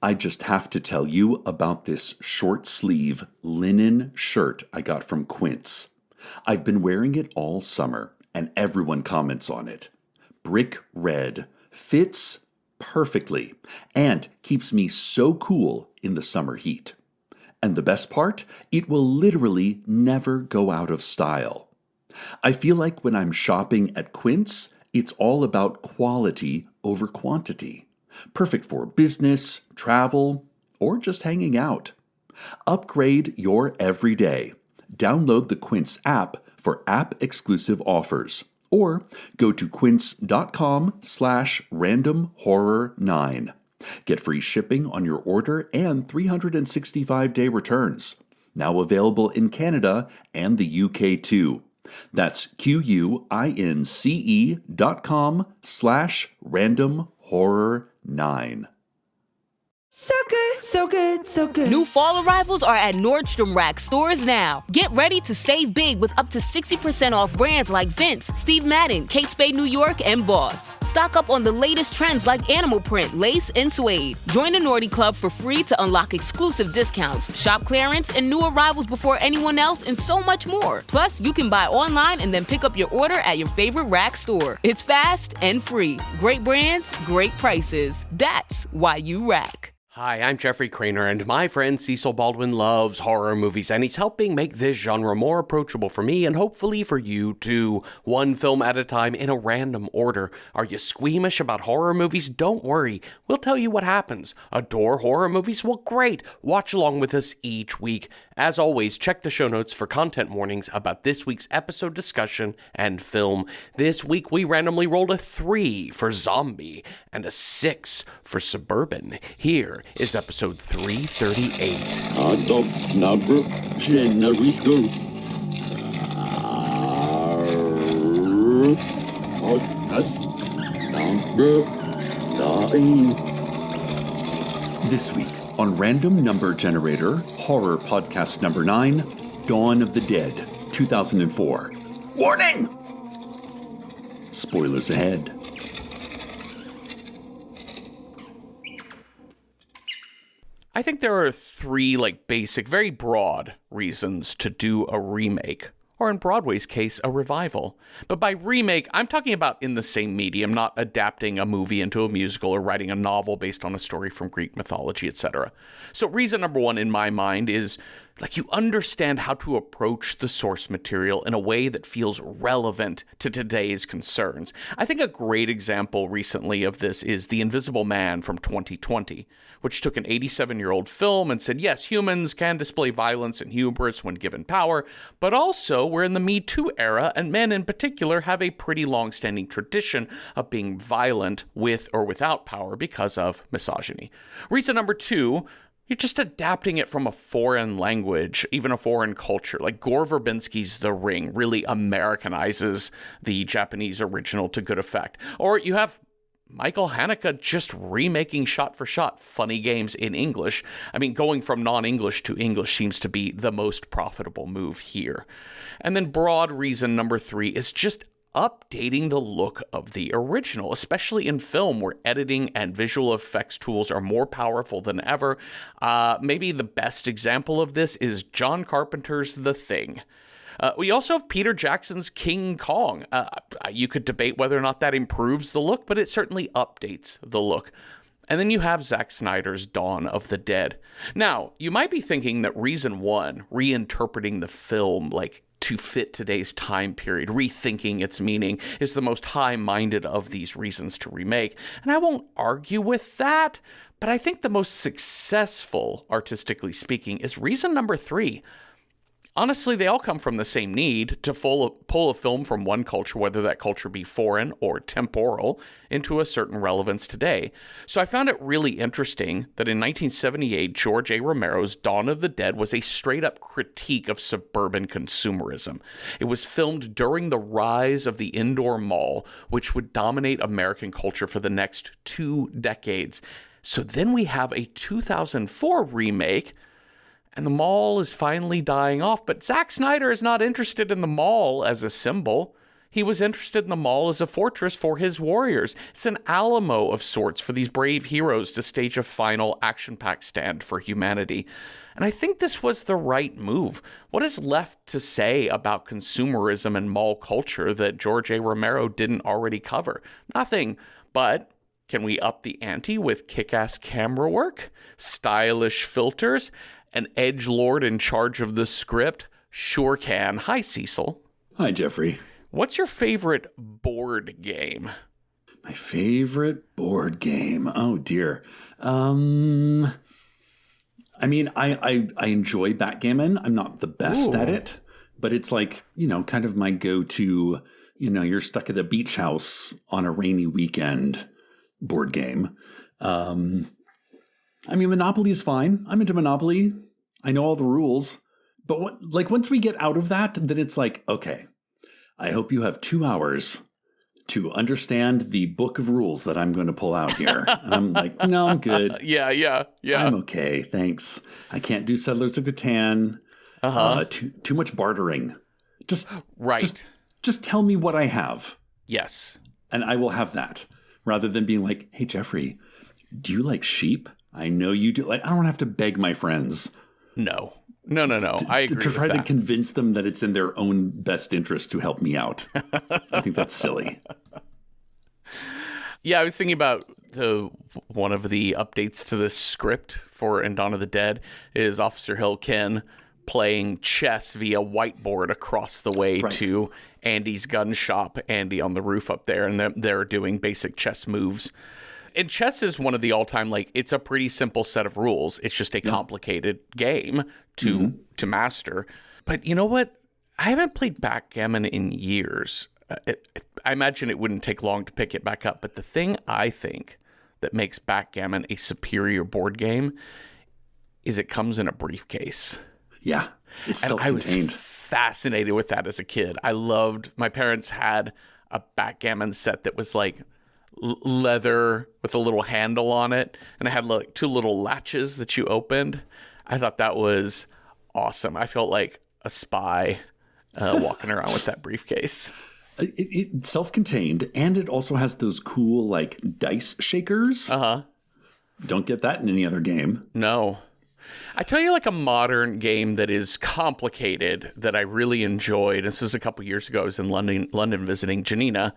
I just have to tell you about this short sleeve linen shirt I got from Quince. I've been wearing it all summer, and everyone comments on it. Brick red, fits perfectly, and keeps me so cool in the summer heat. And the best part, it will literally never go out of style. I feel like when I'm shopping at Quince, it's all about quality over quantity. Perfect for business, travel, or just hanging out. Upgrade your everyday. Download the Quince app for app-exclusive offers, or go to quince.com/randomhorror9. Get free shipping on your order and 365-day returns. Now available in Canada and the UK too. That's QUINCE.com/randomhorror9. So good, so good, so good. New fall arrivals are at Nordstrom Rack stores now. Get ready to save big with up to 60% off brands like Vince, Steve Madden, Kate Spade New York, and Boss. Stock up on the latest trends like animal print, lace, and suede. Join the Nordy Club for free to unlock exclusive discounts, shop clearance, and new arrivals before anyone else, and so much more. Plus, you can buy online and then pick up your order at your favorite Rack store. It's fast and free. Great brands, great prices. That's why you rack. Hi, I'm Jeffrey Craner, and my friend Cecil Baldwin loves horror movies, and he's helping make this genre more approachable for me and hopefully for you too. One film at a time in a random order. Are you squeamish about horror movies? Don't worry. We'll tell you what happens. Adore horror movies? Well, great. Watch along with us each week. As always, check the show notes for content warnings about this week's episode discussion and film. This week, we randomly rolled a 3 for Zombie and a 6 for Suburban. Here is episode 338. Adopt number generator. Podcast number 9. This week on Random Number Generator, Horror Podcast number 9, Dawn of the Dead, 2004. Warning! Spoilers ahead. I think there are 3 basic, very broad reasons to do a remake, or in Broadway's case, a revival. But by remake, I'm talking about in the same medium, not adapting a movie into a musical or writing a novel based on a story from Greek mythology, etc. So reason number 1 in my mind is you understand how to approach the source material in a way that feels relevant to today's concerns. I think a great example recently of this is The Invisible Man from 2020, which took an 87-year-old film and said, yes, humans can display violence and hubris when given power, but also we're in the Me Too era, and men in particular have a pretty long-standing tradition of being violent with or without power because of misogyny. Reason number 2, you're just adapting it from a foreign language, even a foreign culture. Gore Verbinski's The Ring really Americanizes the Japanese original to good effect. Or you have Michael Haneke just remaking shot-for-shot Funny Games in English. I mean, going from non-English to English seems to be the most profitable move here. And then broad reason number 3 is just updating the look of the original, especially in film where editing and visual effects tools are more powerful than ever. Maybe the best example of this is John Carpenter's The Thing. We also have Peter Jackson's King Kong. You could debate whether or not that improves the look, but it certainly updates the look. And then you have Zack Snyder's Dawn of the Dead. Now, you might be thinking that reason 1, reinterpreting the film to fit today's time period, rethinking its meaning, is the most high-minded of these reasons to remake. And I won't argue with that, but I think the most successful, artistically speaking, is reason number 3. Honestly, they all come from the same need to pull a film from one culture, whether that culture be foreign or temporal, into a certain relevance today. So I found it really interesting that in 1978, George A. Romero's Dawn of the Dead was a straight-up critique of suburban consumerism. It was filmed during the rise of the indoor mall, which would dominate American culture for the next 2 decades. So then we have a 2004 remake, and the mall is finally dying off, but Zack Snyder is not interested in the mall as a symbol. He was interested in the mall as a fortress for his warriors. It's an Alamo of sorts for these brave heroes to stage a final action-packed stand for humanity. And I think this was the right move. What is left to say about consumerism and mall culture that George A. Romero didn't already cover? Nothing. But can we up the ante with kick-ass camera work, stylish filters, an edgelord in charge of the script? Sure can. Hi, Cecil. Hi, Jeffrey. What's your favorite board game? My favorite board game. Oh, dear. I mean, I enjoy backgammon. I'm not the best at it, but it's like, kind of my go-to, you're stuck at a beach house on a rainy weekend board game. I mean, Monopoly is fine. I'm into Monopoly. I know all the rules. But once we get out of that, then it's like, okay, I hope you have 2 hours to understand the book of rules that I'm going to pull out here. And I'm like, no, I'm good. Yeah. I'm okay, thanks. I can't do Settlers of Catan. Too much bartering. Just tell me what I have. Yes. And I will have that. Rather than being like, hey, Jeffrey, do you like sheep? I know you do. Like, I don't have to beg my friends. No. I agree to try with to that. convince them that it's in their own best interest to help me out. I think that's silly. Yeah, I was thinking about one of the updates to the script for In Dawn of the Dead is Officer Hill Ken playing chess via whiteboard across the way to Andy's gun shop, Andy on the roof up there, and they're doing basic chess moves. And chess is one of the all-time, it's a pretty simple set of rules. It's just a complicated game to master. But you know what? I haven't played backgammon in years. I imagine it wouldn't take long to pick it back up. But the thing I think that makes backgammon a superior board game is it comes in a briefcase. Yeah, it's and self-contained. I was fascinated with that as a kid. My parents had a backgammon set that was like leather with a little handle on it, and it had like 2 little latches that you opened. I thought that was awesome. I felt like a spy walking around with that briefcase. It's self-contained, and it also has those cool dice shakers. Don't get that in any other game. No. I tell you, a modern game that is complicated that I really enjoyed. This was a couple years ago. I was in London visiting Janina,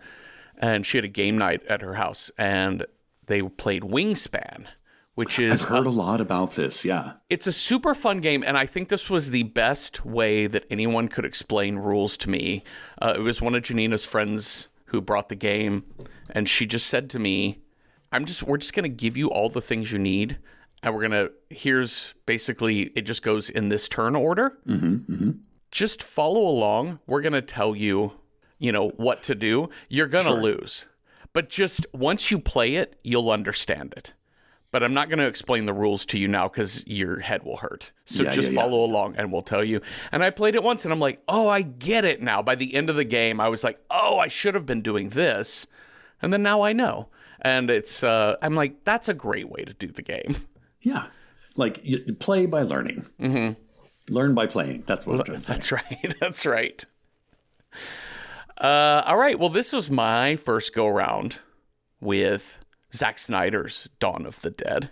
and she had a game night at her house, and they played Wingspan, which is... I've heard a lot about this, yeah. It's a super fun game, and I think this was the best way that anyone could explain rules to me. It was one of Janina's friends who brought the game, and she just said to me, we're just going to give you all the things you need, and here's basically, it just goes in this turn order. Just follow along. We're going to tell you, what to do. You're going to lose. But just once you play it, you'll understand it. But I'm not going to explain the rules to you now because your head will hurt. So follow along and we'll tell you. And I played it once and I'm like, oh, I get it now. By the end of the game, I was like, oh, I should have been doing this. And then now I know. And it's, I'm like, that's a great way to do the game. Yeah. You play by learning. Learn by playing. That's what I'm trying to say. That's right. That's right. All right. Well, this was my first go around with Zack Snyder's Dawn of the Dead.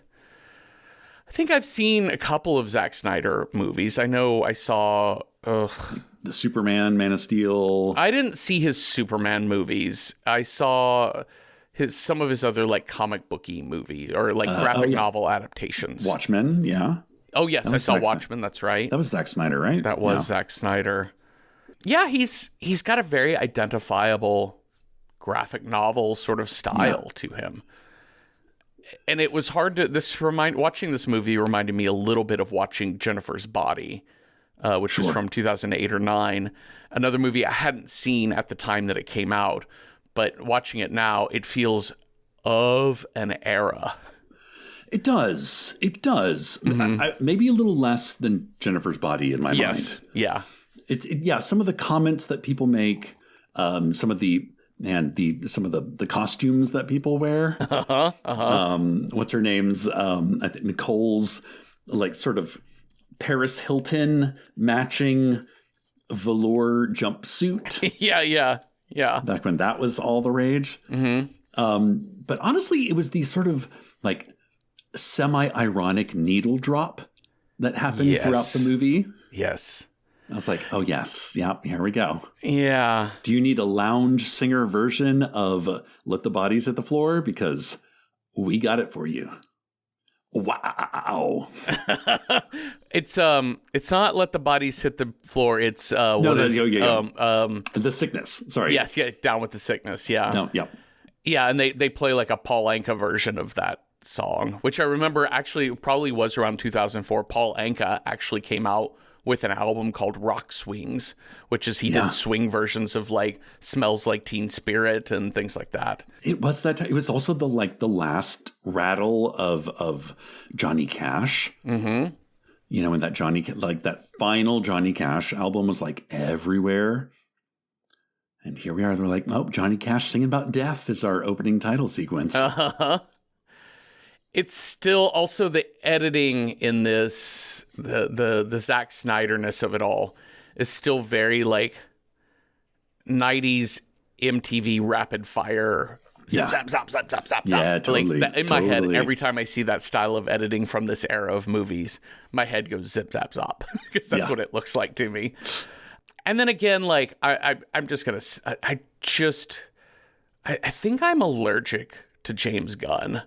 I think I've seen a couple of Zack Snyder movies. I know I saw... the Superman, Man of Steel. I didn't see his Superman movies. I saw some of his other comic booky movie or graphic novel adaptations. Watchmen, yeah. Oh, yes. I saw Watchmen. That's right. That was Zack Snyder, right? That was Zack Snyder. Yeah, he's got a very identifiable graphic novel sort of style to him. And it was hard to watching this movie reminded me a little bit of watching Jennifer's Body, which was from 2008 or 9. Another movie I hadn't seen at the time that it came out, but watching it now, it feels of an era. It does. It does. Maybe a little less than Jennifer's Body in my mind. Yeah. Some of the comments that people make, some of the costumes that people wear. What's her name's? I think Nicole's sort of Paris Hilton matching velour jumpsuit. Yeah. Yeah. Back when that was all the rage. But honestly, it was the sort of like semi-ironic needle drop that happened throughout the movie. Yes. I was like, oh, yes. Yeah, here we go. Yeah. Do you need a lounge singer version of Let the Bodies Hit the Floor? Because we got it for you. Wow. It's not Let the Bodies Hit the Floor. It's The Sickness. Sorry. Yes, yeah, Down with the Sickness. Yeah. No, yeah. Yeah, and they play like a Paul Anka version of that song, which I remember actually probably was around 2004. Paul Anka actually came out with an album called Rock Swings, which is he did swing versions of like Smells Like Teen Spirit and things like that. It was that. It was also the last rattle of Johnny Cash. Mm-hmm. You know, when that that final Johnny Cash album was like everywhere. And here we are. They're like, oh, Johnny Cash singing about death is our opening title sequence. It's still also the editing in this, the Zack Snyder-ness of it all is still very like 90s MTV rapid fire. Zap, zap, zap, zap, zap, zap, zap. Yeah, totally. Like, in my head, every time I see that style of editing from this era of movies, my head goes zip, zap, zap. Because that's what it looks like to me. And then again, like, I'm just going to, I think I'm allergic to James Gunn.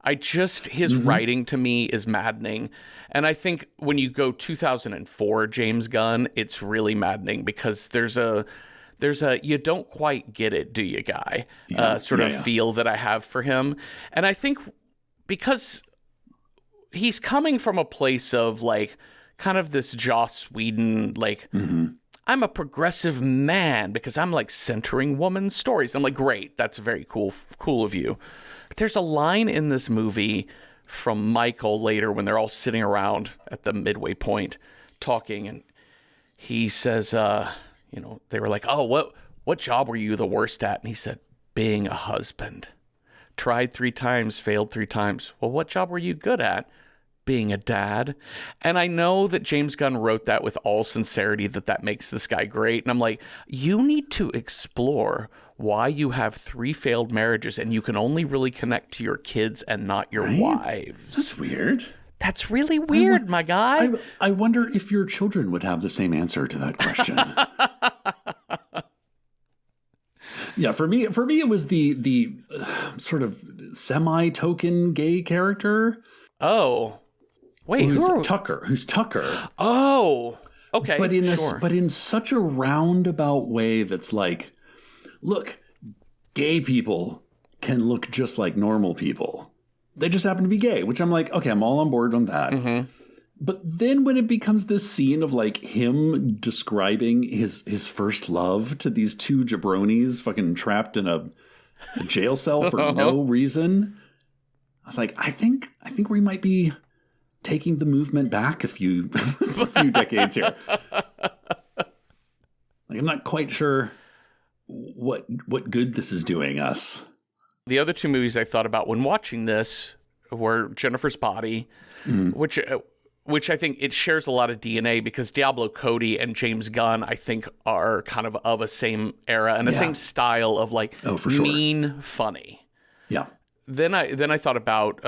His writing to me is maddening. And I think when you go 2004 James Gunn, it's really maddening because there's a you don't quite get it, do you, guy? Feel that I have for him. And I think because he's coming from a place of like kind of this Joss Whedon, like, I'm a progressive man because I'm like centering women's stories. I'm like, great, that's very cool of you. But there's a line in this movie from Michael later when they're all sitting around at the midway point talking, and he says, they were like, oh, what job were you the worst at? And he said, being a husband. Tried 3 times, failed 3 times. Well, what job were you good at? Being a dad. And I know that James Gunn wrote that with all sincerity, that makes this guy great. And I'm like, you need to explore why you have 3 failed marriages and you can only really connect to your kids and not your wives. That's weird. That's really weird, my guy. I wonder if your children would have the same answer to that question. Yeah, for me, it was the sort of semi-token gay character. Oh, wait, who's Tucker? Oh, okay, but in such a roundabout way that's like, look, gay people can look just like normal people. They just happen to be gay, which I'm like, okay, I'm all on board on that. Mm-hmm. But then when it becomes this scene of like him describing his first love to these 2 jabronis fucking trapped in a jail cell for no reason, I was like, I think we might be taking the movement back a few decades here. Like, I'm not quite sure what good this is doing us. The other 2 movies I thought about when watching this were Jennifer's Body, which I think it shares a lot of DNA because Diablo Cody and James Gunn, I think, are kind of a same era and the same style of like mean, funny. Yeah. Then I thought about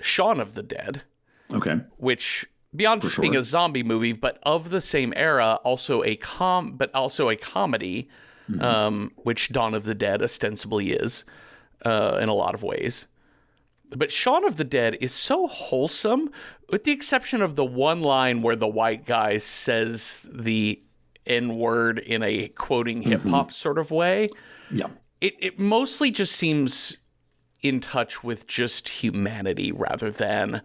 Shaun of the Dead. Okay. Which beyond just being a zombie movie, but of the same era, also a comedy, which Dawn of the Dead ostensibly is in a lot of ways. But Shaun of the Dead is so wholesome, with the exception of the one line where the white guy says the N-word in a quoting hip-hop sort of way. Yeah. It mostly just seems in touch with just humanity rather than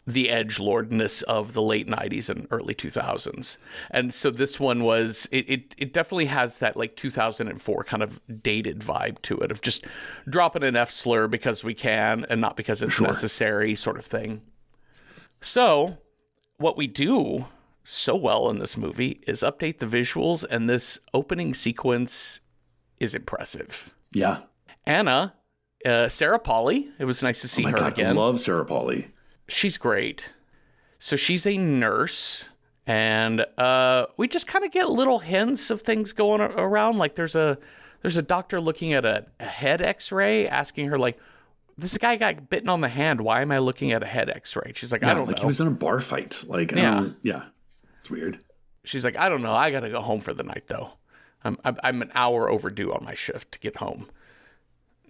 the edgelordness of the late 90s and early 2000s. And so this one was, it definitely has that like 2004 kind of dated vibe to it of just dropping an F slur because we can and not because it's necessary sort of thing. So what we do so well in this movie is update the visuals, and this opening sequence is impressive. Yeah. Anna, Sarah Polley, it was nice to see her again. I love Sarah Polley. She's great. So she's a nurse, and we just kind of get little hints of things going around. Like there's a There's a doctor looking at a head x-ray asking her, like, this guy got bitten on the hand. Why am I looking at a head x-ray? She's like, I don't know. He was in a bar fight. Like, it's weird. She's like, I don't know. I got to go home for the night, though. I'm an hour overdue on my shift to get home.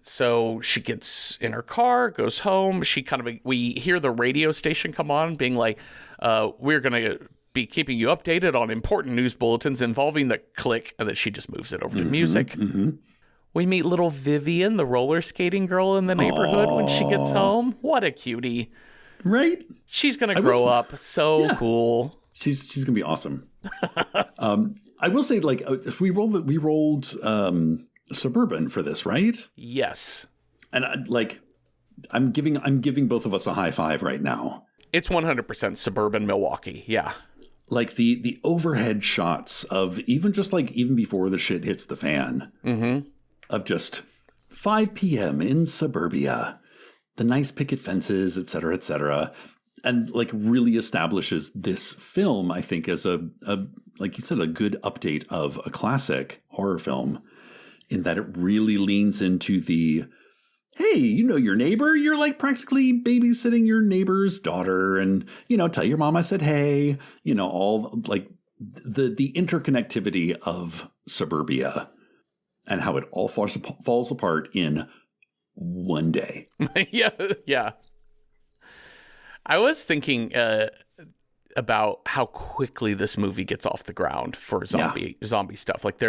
So she gets in her car, goes home. We hear the radio station come on being like, we're going to be keeping you updated on important news bulletins involving the click. And then she just moves it over to music. Mm-hmm. We meet little Vivian, the roller skating girl in the neighborhood when she gets home. What a cutie. Right? She's going to grow up. So cool. She's going to be awesome. I will say, like, we rolled Suburban for this, right? Yes. And I'm giving both of us a high five right now. It's 100% Suburban Milwaukee. Yeah. Like the overhead shots of even before the shit hits the fan, of just 5 p.m. in suburbia, the nice picket fences, et cetera, and like really establishes this film, I think, as a like you said, a good update of a classic horror film, in that it really leans into the, hey, you know your neighbor, you're like practically babysitting your neighbor's daughter, and, you know, tell your mom I said hey, you know, all like the interconnectivity of suburbia and how it all falls apart in one day. Yeah. I was thinking about how quickly this movie gets off the ground for zombie stuff. Like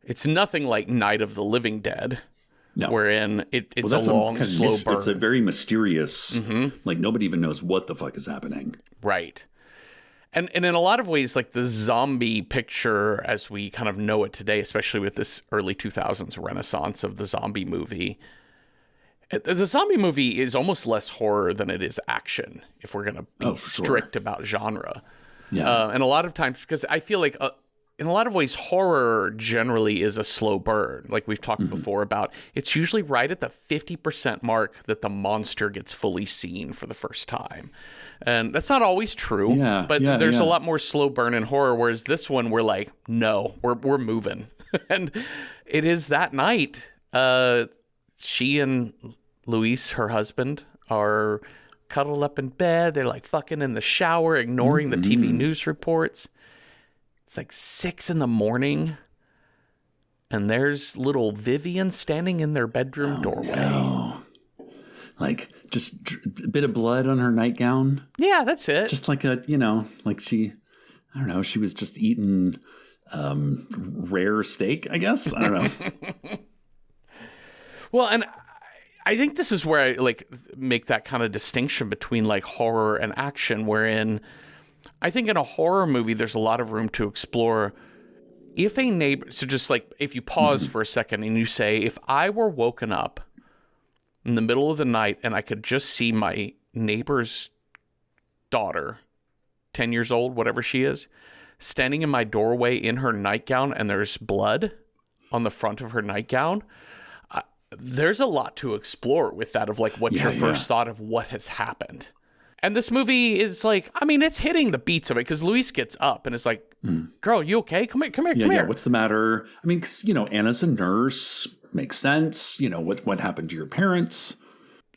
it's nothing like Night of the Living Dead. No. Wherein it's a long, slow burn. It's a very mysterious, like nobody even knows what the fuck is happening. Right. And in a lot of ways, like the zombie picture as we kind of know it today, especially with this early 2000s renaissance of the zombie movie, the zombie movie is almost less horror than it is action, if we're going to be strict about genre. Yeah. And a lot of times, because I feel like in a lot of ways, horror generally is a slow burn. Like we've talked before about, it's usually right at the 50% mark that the monster gets fully seen for the first time. And that's not always true, but there's a lot more slow burn in horror, whereas this one, we're like, no, we're moving. And it is that night. She and Luis, her husband, are cuddled up in bed. They're like fucking in the shower, ignoring the TV news reports. It's like 6 a.m, and there's little Vivian standing in their bedroom doorway. No. Like just a bit of blood on her nightgown. Yeah, that's it. Just like like she was just eating rare steak, I guess. I don't know. Well, and I think this is where I like make that kind of distinction between like horror and action, wherein I think in a horror movie, there's a lot of room to explore if a neighbor. So just like if you pause for a second and you say, if I were woken up in the middle of the night and I could just see my neighbor's daughter, 10 years old, whatever she is, standing in my doorway in her nightgown and there's blood on the front of her nightgown, there's a lot to explore with that of like what's your first thought of what has happened. And this movie is like, I mean, it's hitting the beats of it because Luis gets up and is like, girl, you okay? Come here. Yeah, what's the matter? I mean, 'cause, Anna's a nurse. Makes sense. What happened to your parents?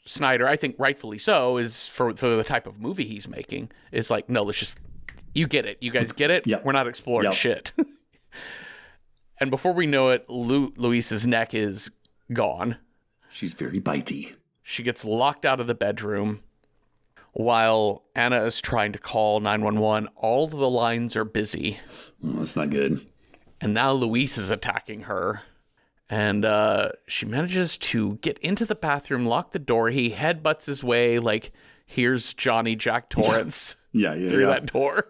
Snyder, I think rightfully so, is for the type of movie he's making, is like, no, let's just, you get it. You guys get it? Yep. We're not exploring shit. And before we know it, Luis's neck is gone. She's very bitey. She gets locked out of the bedroom. While Anna is trying to call 911, all the lines are busy. Oh, that's not good. And now Luis is attacking her. And she manages to get into the bathroom, lock the door. He headbutts his way like, here's Johnny Jack Torrance through that door.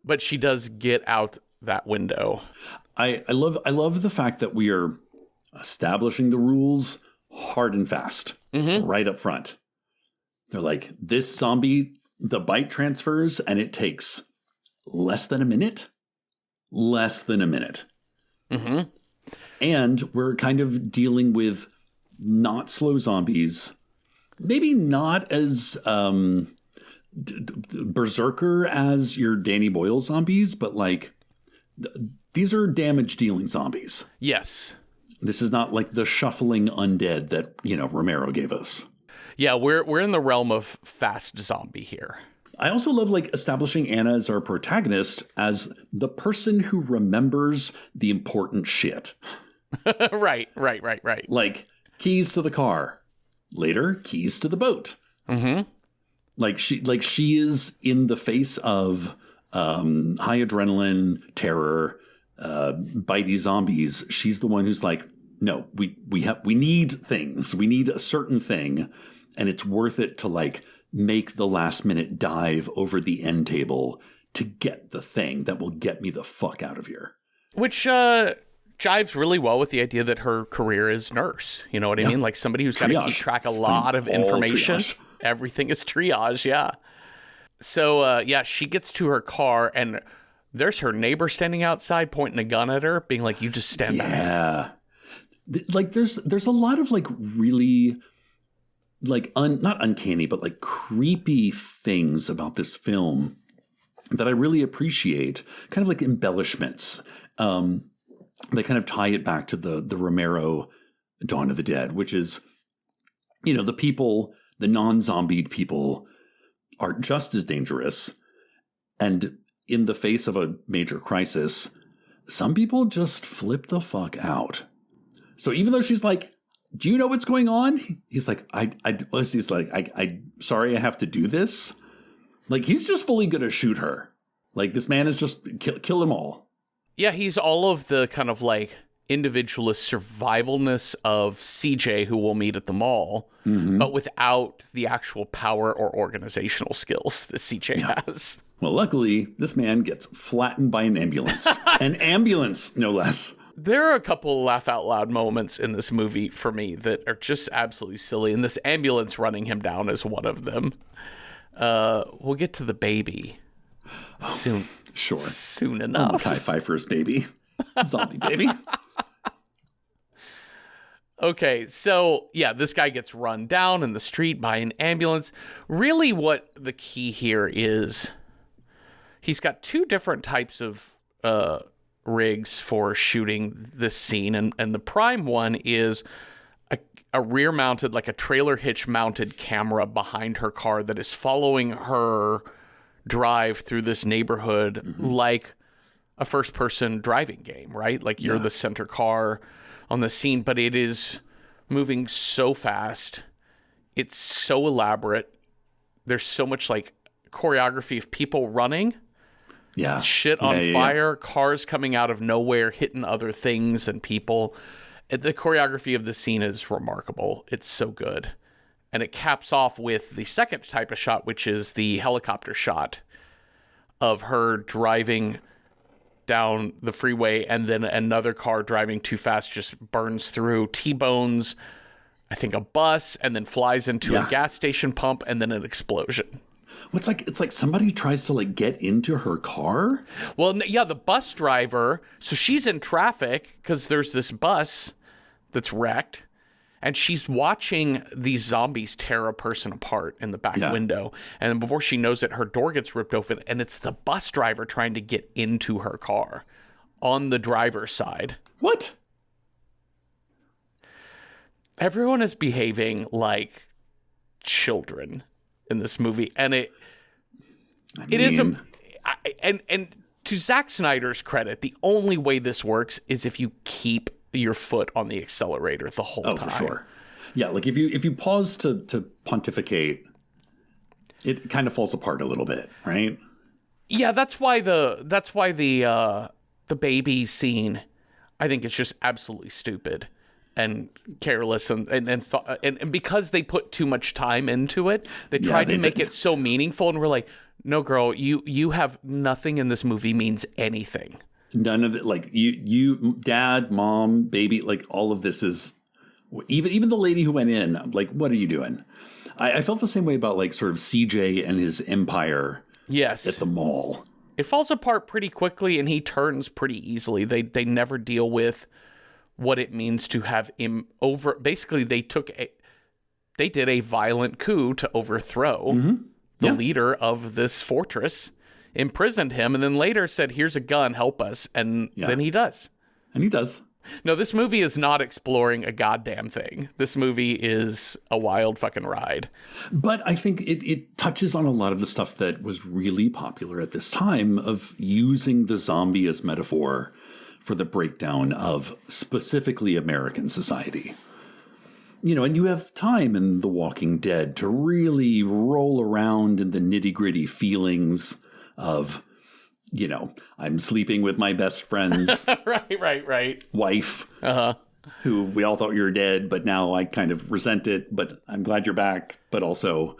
But she does get out that window. I love the fact that we are establishing the rules hard and fast right up front. They're like, this zombie, the bite transfers, and it takes less than a minute. Mm-hmm. And we're kind of dealing with not slow zombies, maybe not as berserker as your Danny Boyle zombies, but like these are damage-dealing zombies. Yes. This is not like the shuffling undead that, Romero gave us. Yeah, we're in the realm of fast zombie here. I also love like establishing Anna as our protagonist as the person who remembers the important shit. Right. Like keys to the car. Later, keys to the boat. Mm-hmm. Like she is in the face of high adrenaline, terror, bitey zombies. She's the one who's like, no, we need things. We need a certain thing, and it's worth it to like make the last minute dive over the end table to get the thing that will get me the fuck out of here. Which jives really well with the idea that her career is nurse. You know what I mean? Like somebody who's got to keep track a lot of information. Triage. Everything is triage, yeah. So, she gets to her car, and there's her neighbor standing outside pointing a gun at her, being like, you just stand back. Yeah. Like, there's a lot of, like, really, like, not uncanny, but, like, creepy things about this film that I really appreciate. Kind of like embellishments. They kind of tie it back to the Romero Dawn of the Dead, which is, the people, the non-zombied people are just as dangerous. And in the face of a major crisis, some people just flip the fuck out. So even though she's like, do you know what's going on? He's like, sorry, I have to do this. Like, he's just fully going to shoot her. Like, this man is just kill them all. Yeah, he's all of the kind of like individualist survivalness of CJ, who we'll meet at the mall, but without the actual power or organizational skills that CJ has. Well, luckily, this man gets flattened by an ambulance. An ambulance, no less. There are a couple laugh out loud moments in this movie for me that are just absolutely silly, and this ambulance running him down is one of them. We'll get to the baby soon. Sure. Soon enough. Kai Pfeiffer's baby. Zombie baby. Okay, so yeah, this guy gets run down in the street by an ambulance. Really what the key here is, he's got two different types of rigs for shooting this scene. And the prime one is a rear mounted, like a trailer hitch mounted camera behind her car that is following her drive through this neighborhood like a first person driving game, right? Like you're the center car on the scene, but it is moving so fast. It's so elaborate. There's so much like choreography of people running. Yeah. Shit on fire, cars coming out of nowhere, hitting other things and people. The choreography of the scene is remarkable. It's so good. And it caps off with the second type of shot, which is the helicopter shot of her driving down the freeway, and then another car driving too fast just burns through, T-bones, I think, a bus, and then flies into a gas station pump, and then an explosion. It's like somebody tries to like get into her car. Well, yeah, the bus driver. So she's in traffic because there's this bus that's wrecked, and she's watching these zombies tear a person apart in the back window. And then before she knows it, her door gets ripped open, and it's the bus driver trying to get into her car on the driver's side. What? Everyone is behaving like children in this movie, and it is and to Zack Snyder's credit, the only way this works is if you keep your foot on the accelerator the whole time. For sure. Yeah, like if you pause to pontificate, it kind of falls apart a little bit, right? Yeah, that's why the baby scene, I think it's just absolutely stupid and careless, and because they put too much time into it, they tried to make it so meaningful, and we're like, no, girl, you have nothing in this movie means anything. None of it, like you, dad, mom, baby, like all of this is, even the lady who went in, like, what are you doing? I felt the same way about like sort of CJ and his empire. Yes, at the mall, it falls apart pretty quickly, and he turns pretty easily. They never deal with what it means to have him over. Basically, they did a violent coup to overthrow the leader of this fortress, imprisoned him, and then later said, here's a gun, help us. And then he does. And he does. No, this movie is not exploring a goddamn thing. This movie is a wild fucking ride. But I think it touches on a lot of the stuff that was really popular at this time of using the zombie as metaphor for the breakdown of specifically American society. You know, and you have time in The Walking Dead to really roll around in the nitty-gritty feelings of, you know, I'm sleeping with my best friend's right. wife, who we all thought you were dead, but now I kind of resent it, but I'm glad you're back, but also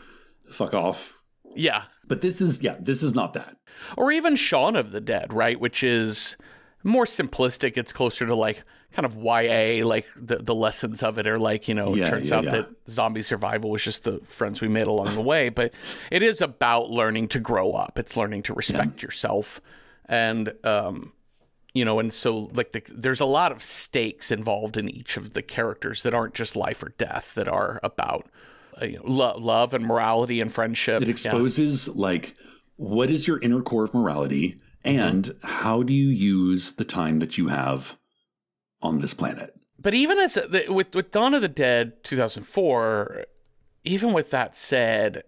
fuck off. Yeah. But this is not that. Or even Shaun of the Dead, right? Which is more simplistic. It's closer to like kind of YA, like the lessons of it are like, you know, it turns out that zombie survival was just the friends we made along the way. But it is about learning to grow up. It's learning to respect yourself. And, you know, and so like there's a lot of stakes involved in each of the characters that aren't just life or death, that are about love and morality and friendship. It exposes like, what is your inner core of morality, and how do you use the time that you have on this planet? But even with Dawn of the Dead 2004, even with that said,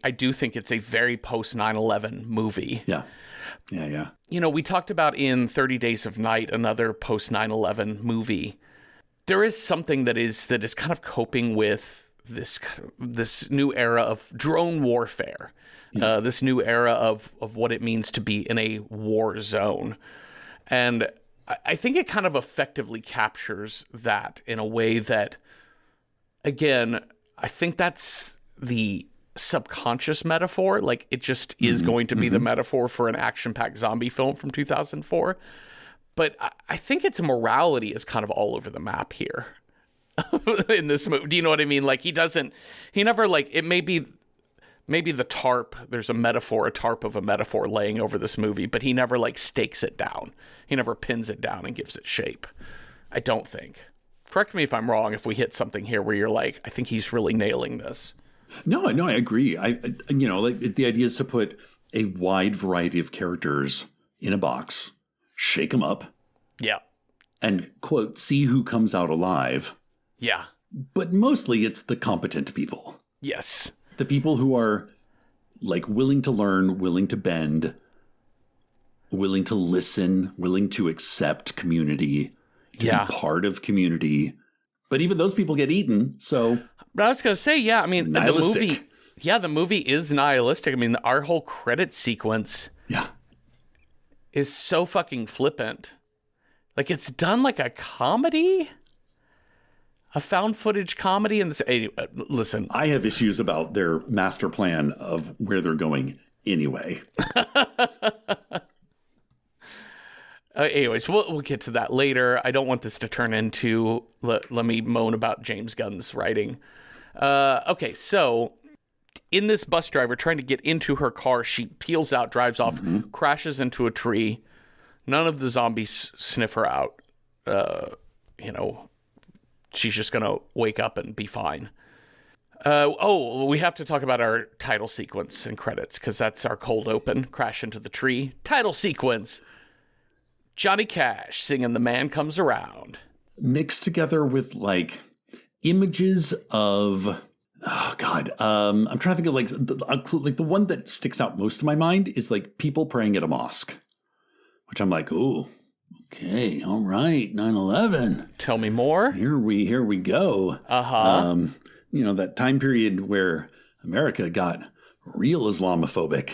I do think it's a very post 9/11 movie. Yeah. You know, we talked about in 30 Days of Night, another post 9/11 movie. There is something that is kind of coping with this new era of drone warfare. This new era of what it means to be in a war zone. And I think it kind of effectively captures that in a way that, again, I think that's the subconscious metaphor. Like, it just is going to be the metaphor for an action-packed zombie film from 2004. But I think its morality is kind of all over the map here in this movie. Do you know what I mean? Like, he never, like, it may be... Maybe the tarp, there's a tarp of a metaphor laying over this movie, but he never like stakes it down. He never pins it down and gives it shape. I don't think. Correct me if I'm wrong, if we hit something here where you're like, I think he's really nailing this. No, I agree. You know, like the idea is to put a wide variety of characters in a box, shake them up. Yeah. And, quote, see who comes out alive. Yeah. But mostly it's the competent people. Yes. The people who are like willing to learn, willing to bend, willing to listen, willing to accept community, to be part of community. But even those people get eaten. So, but I was going to say, yeah, I mean, nihilistic. the movie is nihilistic. I mean, our whole credit sequence is so fucking flippant. Like, it's done like a comedy. A found footage comedy. And listen, I have issues about their master plan of where they're going anyway. Anyways, we'll get to that later. I don't want this to turn into let me moan about James Gunn's writing. Okay, so in this bus driver trying to get into her car, she peels out, drives off, crashes into a tree. None of the zombies sniff her out. You know, she's just going to wake up and be fine. We have to talk about our title sequence and credits, because that's our cold open. Crash into the tree. Title sequence. Johnny Cash singing The Man Comes Around. Mixed together with, like, images of... Oh, God. I'm trying to think of, like the one that sticks out most to my mind is, like, people praying at a mosque. Which I'm like, ooh. Okay, all right, 9/11. Tell me more. Here we go. You know, that time period where America got real Islamophobic,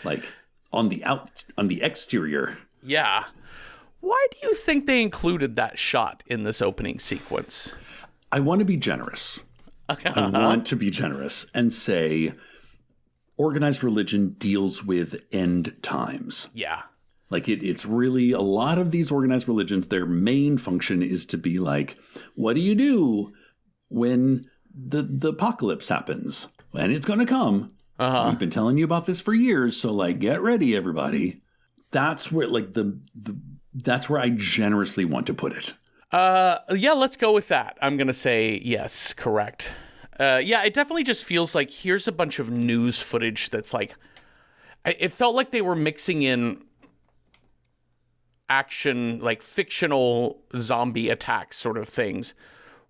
like on the exterior. Yeah. Why do you think they included that shot in this opening sequence? I want to be generous. I want to be generous and say organized religion deals with end times. Yeah. Like it's really a lot of these organized religions, their main function is to be like, what do you do when the apocalypse happens? And it's going to come. We've been telling you about this for years. So like, get ready, everybody. That's where like that's where I generously want to put it. Yeah, let's go with that. I'm going to say yes, correct. Yeah, it definitely just feels like here's a bunch of news footage that's like, it felt like they were mixing in action, like fictional zombie attacks sort of things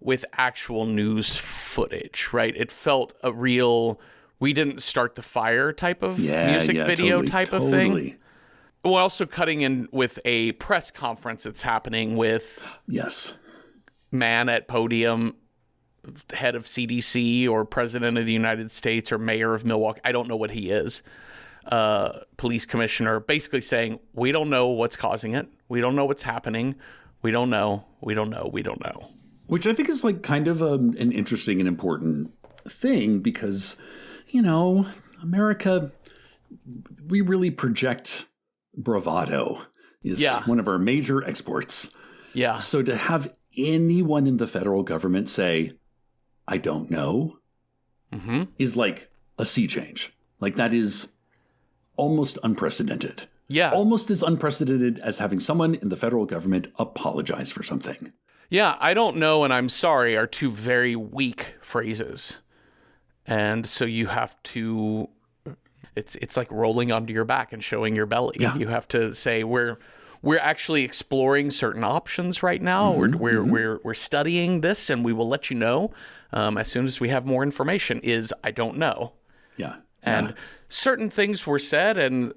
with actual news footage, right? It felt a real, we didn't start the fire type of music video type of thing. We're also cutting in with a press conference that's happening with man at podium, head of CDC or president of the United States or mayor of Milwaukee. I don't know what he is. Police commissioner, basically saying, we don't know what's causing it. We don't know what's happening. We don't know. We don't know. We don't know. Which I think is like kind of an interesting and important thing because, you know, America, we really project bravado is one of our major exports. Yeah. So to have anyone in the federal government say, I don't know, is like a sea change. Like that is almost unprecedented. Yeah. Almost as unprecedented as having someone in the federal government apologize for something. Yeah, I don't know and I'm sorry are two very weak phrases. And so you have to, it's like rolling onto your back and showing your belly. Yeah. You have to say we're actually exploring certain options right now. We're studying this and we will let you know as soon as we have more information I don't know. Yeah. And certain things were said and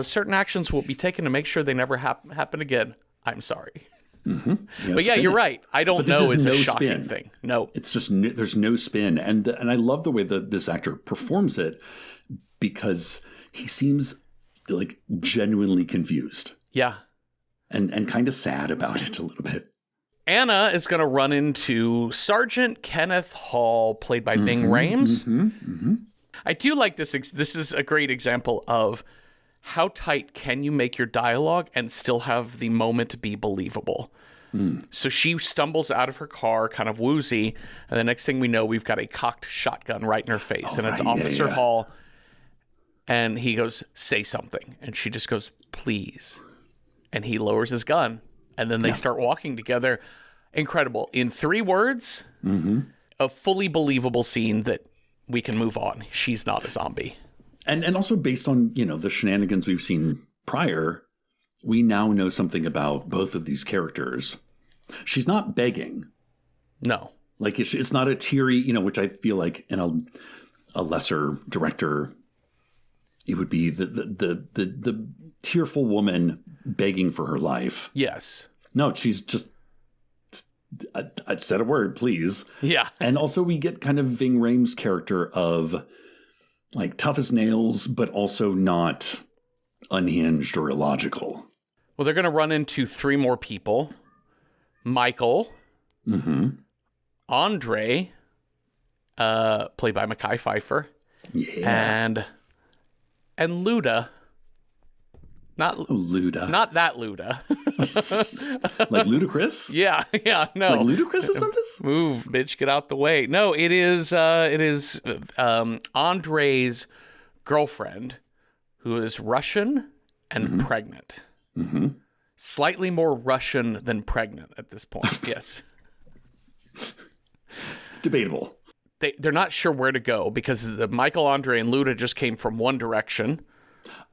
certain actions will be taken to make sure they never happen again. I'm sorry. But yeah, you're right. I don't know is a shocking thing. No. It's just, there's no spin. And I love the way that this actor performs it because he seems like genuinely confused. Yeah. And kind of sad about it a little bit. Anna is going to run into Sergeant Kenneth Hall, played by Ving Rhames. I do like this. This is a great example of how tight can you make your dialogue and still have the moment be believable. So she stumbles out of her car, kind of woozy, and the next thing we know, we've got a cocked shotgun right in her face, and it's Officer Hall, and he goes, say something, and she just goes, please, and he lowers his gun, and then they start walking together. Incredible. In 3 words, a fully believable scene that we can move on. She's not a zombie. And also based on, you know, the shenanigans we've seen prior, we now know something about both of these characters. She's not begging. No. Like it's not a teary, you know, which I feel like in a lesser director, it would be the tearful woman begging for her life. Yes. No, she's just, I said a word, please. Yeah. And also we get kind of Ving Rhames' character of like tough as nails, but also not unhinged or illogical. Well, they're going to run into 3 more people. Michael. Andre, played by Mekhi Phifer. Yeah. And Luda. Not Luda. Not that Luda. Like Ludacris? Yeah, no. Like Ludacris is in this? Move, bitch, get out the way. No, it is Andre's girlfriend, who is Russian and pregnant. Slightly more Russian than pregnant at this point. Yes. Debatable. They're not sure where to go because the Michael, Andre, and Luda just came from one direction.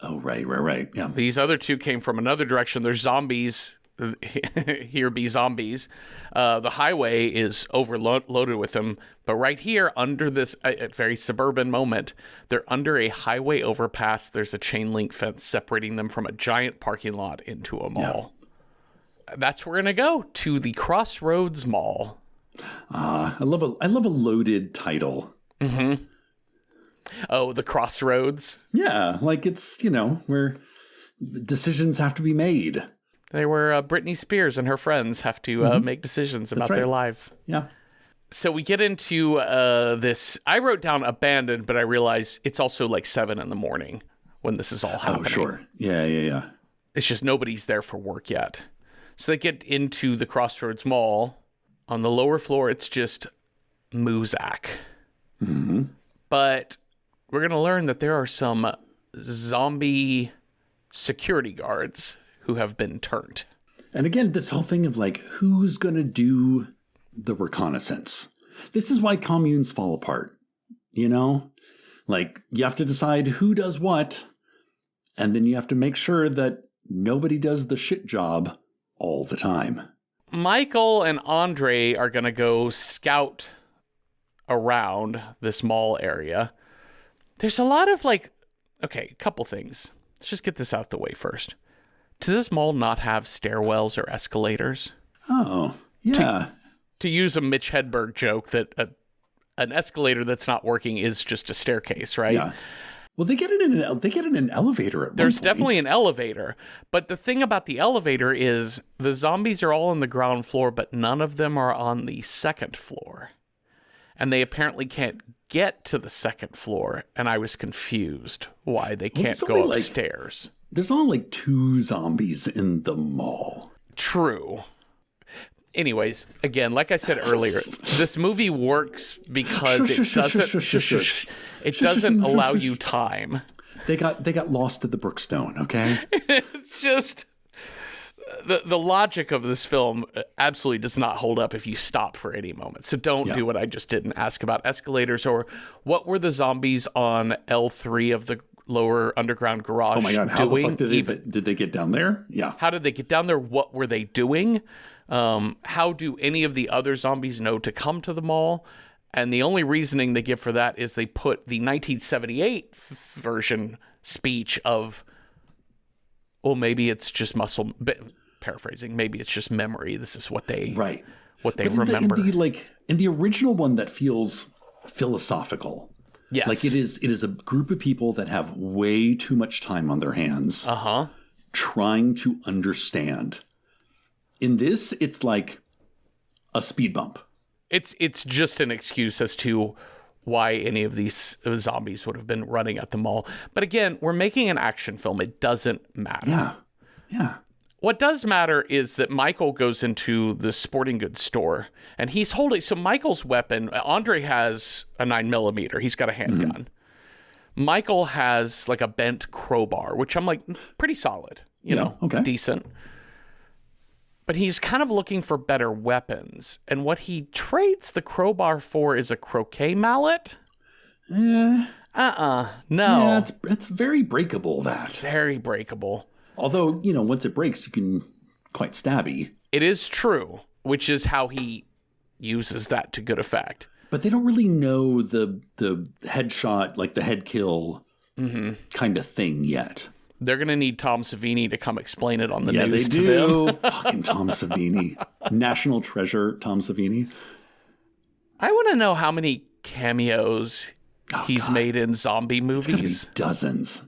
Oh, right. Yeah. These other 2 came from another direction. There's zombies. Here be zombies. The highway is overloaded with them. But right here, under this very suburban moment, they're under a highway overpass. There's a chain link fence separating them from a giant parking lot into a mall. Yeah. That's where we're going to go, to the Crossroads Mall. I love a loaded title. Oh, the Crossroads. Yeah, like it's, you know, where decisions have to be made. They were Britney Spears and her friends have to make decisions about their lives. Yeah. So we get into this. I wrote down abandoned, but I realized it's also like 7 a.m. when this is all happening. Oh, sure. Yeah. It's just nobody's there for work yet. So they get into the Crossroads Mall. On the lower floor, it's just Muzak. But we're going to learn that there are some zombie security guards who have been turned. And again, this whole thing of like, who's going to do the reconnaissance? This is why communes fall apart, you know? Like, you have to decide who does what, and then you have to make sure that nobody does the shit job all the time. Michael and Andre are going to go scout around this mall area. There's a lot of a couple things. Let's just get this out the way first. Does this mall not have stairwells or escalators? Oh, yeah. To use a Mitch Hedberg joke that an escalator that's not working is just a staircase, right? Yeah. Well, they get it in an elevator at There's one point. definitely an elevator. But the thing about the elevator is the zombies are all on the ground floor, but none of them are on the second floor. And they apparently can't get to the second floor. And I was confused why they can't go upstairs. There's only 2 zombies in the mall. True. Anyways, again, like I said earlier, this movie works because it doesn't allow you time. They got lost at the Brookstone, okay? It's just the logic of this film absolutely does not hold up if you stop for any moment. So don't do what I just did and ask about escalators or what were the zombies on L3 of the lower underground garage doing? Oh my God, how the fuck did they get down there? Yeah. How did they get down there? What were they doing? How do any of the other zombies know to come to the mall? And the only reasoning they give for that is they put the 1978 version speech of, well, maybe it's just muscle, paraphrasing, maybe it's just memory. This is what they remember. In the original one that feels philosophical. Yes. Like it is a group of people that have way too much time on their hands. Trying to understand. In this, it's like a speed bump. It's just an excuse as to why any of these zombies would have been running at the mall. But again, we're making an action film. It doesn't matter. Yeah. What does matter is that Michael goes into the sporting goods store and he's holding. So Michael's weapon, Andre has a 9mm. He's got a handgun. Michael has like a bent crowbar, which I'm like pretty solid, you know, decent. But he's kind of looking for better weapons. And what he trades the crowbar for is a croquet mallet. No. Yeah, it's very breakable, that. Very breakable. Although, you know, once it breaks, you can quite stabby. It is true, which is how he uses that to good effect. But they don't really know the headshot, like the head kill kind of thing yet. They're going to need Tom Savini to come explain it on the news to them. Fucking Tom Savini. National treasure, Tom Savini. I want to know how many cameos he's made in zombie movies. Dozens.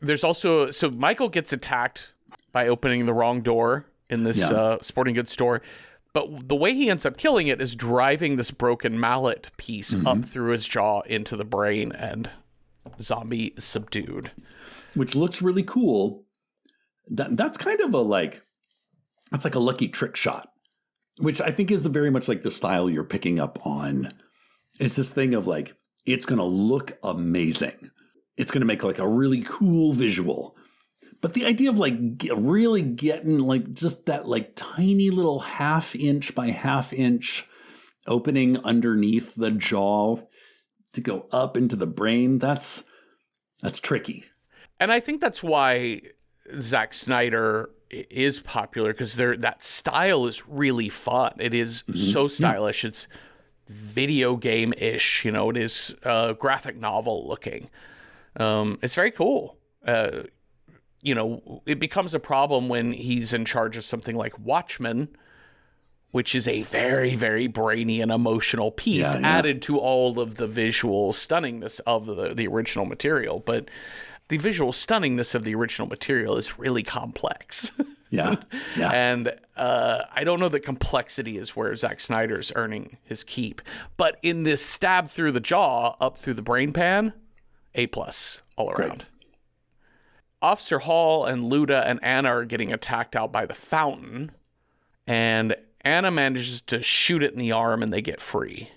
There's also, so Michael gets attacked by opening the wrong door in this sporting goods store. But the way he ends up killing it is driving this broken mallet piece up through his jaw into the brain, and zombie is subdued. Which looks really cool. That's kind of that's like a lucky trick shot, which I think is very much like the style you're picking up on. It's this thing of like, it's going to look amazing. It's going to make like a really cool visual. But the idea of like really getting like just that like tiny little 1/2 inch by 1/2 inch opening underneath the jaw to go up into the brain, that's tricky. And I think that's why Zack Snyder is popular, because that style is really fun. It is so stylish. Yeah. It's video game-ish, you know, it is graphic novel looking. It's very cool. You know, it becomes a problem when he's in charge of something like Watchmen, which is a very, very brainy and emotional piece added to all of the visual stunningness of the original material. But the visual stunningness of the original material is really complex. Yeah. And I don't know that complexity is where Zack Snyder's earning his keep. But in this stab through the jaw, up through the brain pan, A+ all around. Great. Officer Hall and Luda and Anna are getting attacked out by the fountain, and Anna manages to shoot it in the arm and they get free.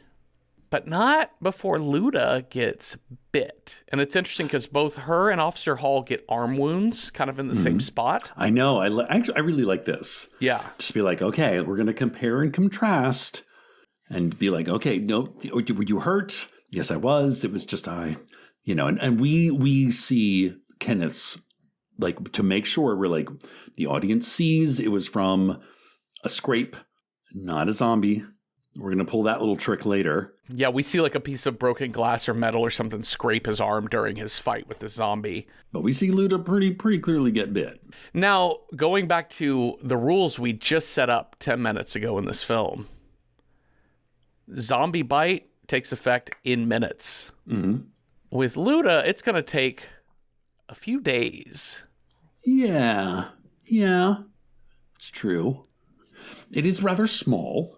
But not before Luda gets bit. And it's interesting because both her and Officer Hall get arm wounds kind of in the same spot. I know. I really like this. Yeah. Just be like, okay, we're going to compare and contrast and be like, okay, no, were you hurt? Yes, I was. It was just, and we see Kenneth's like to make sure we're like the audience sees it was from a scrape, not a zombie. We're going to pull that little trick later. Yeah, we see like a piece of broken glass or metal or something scrape his arm during his fight with the zombie. But we see Luda pretty clearly get bit. Now, going back to the rules we just set up 10 minutes ago in this film, zombie bite takes effect in minutes. Mm-hmm. With Luda, it's going to take a few days. Yeah, it's true. It is rather small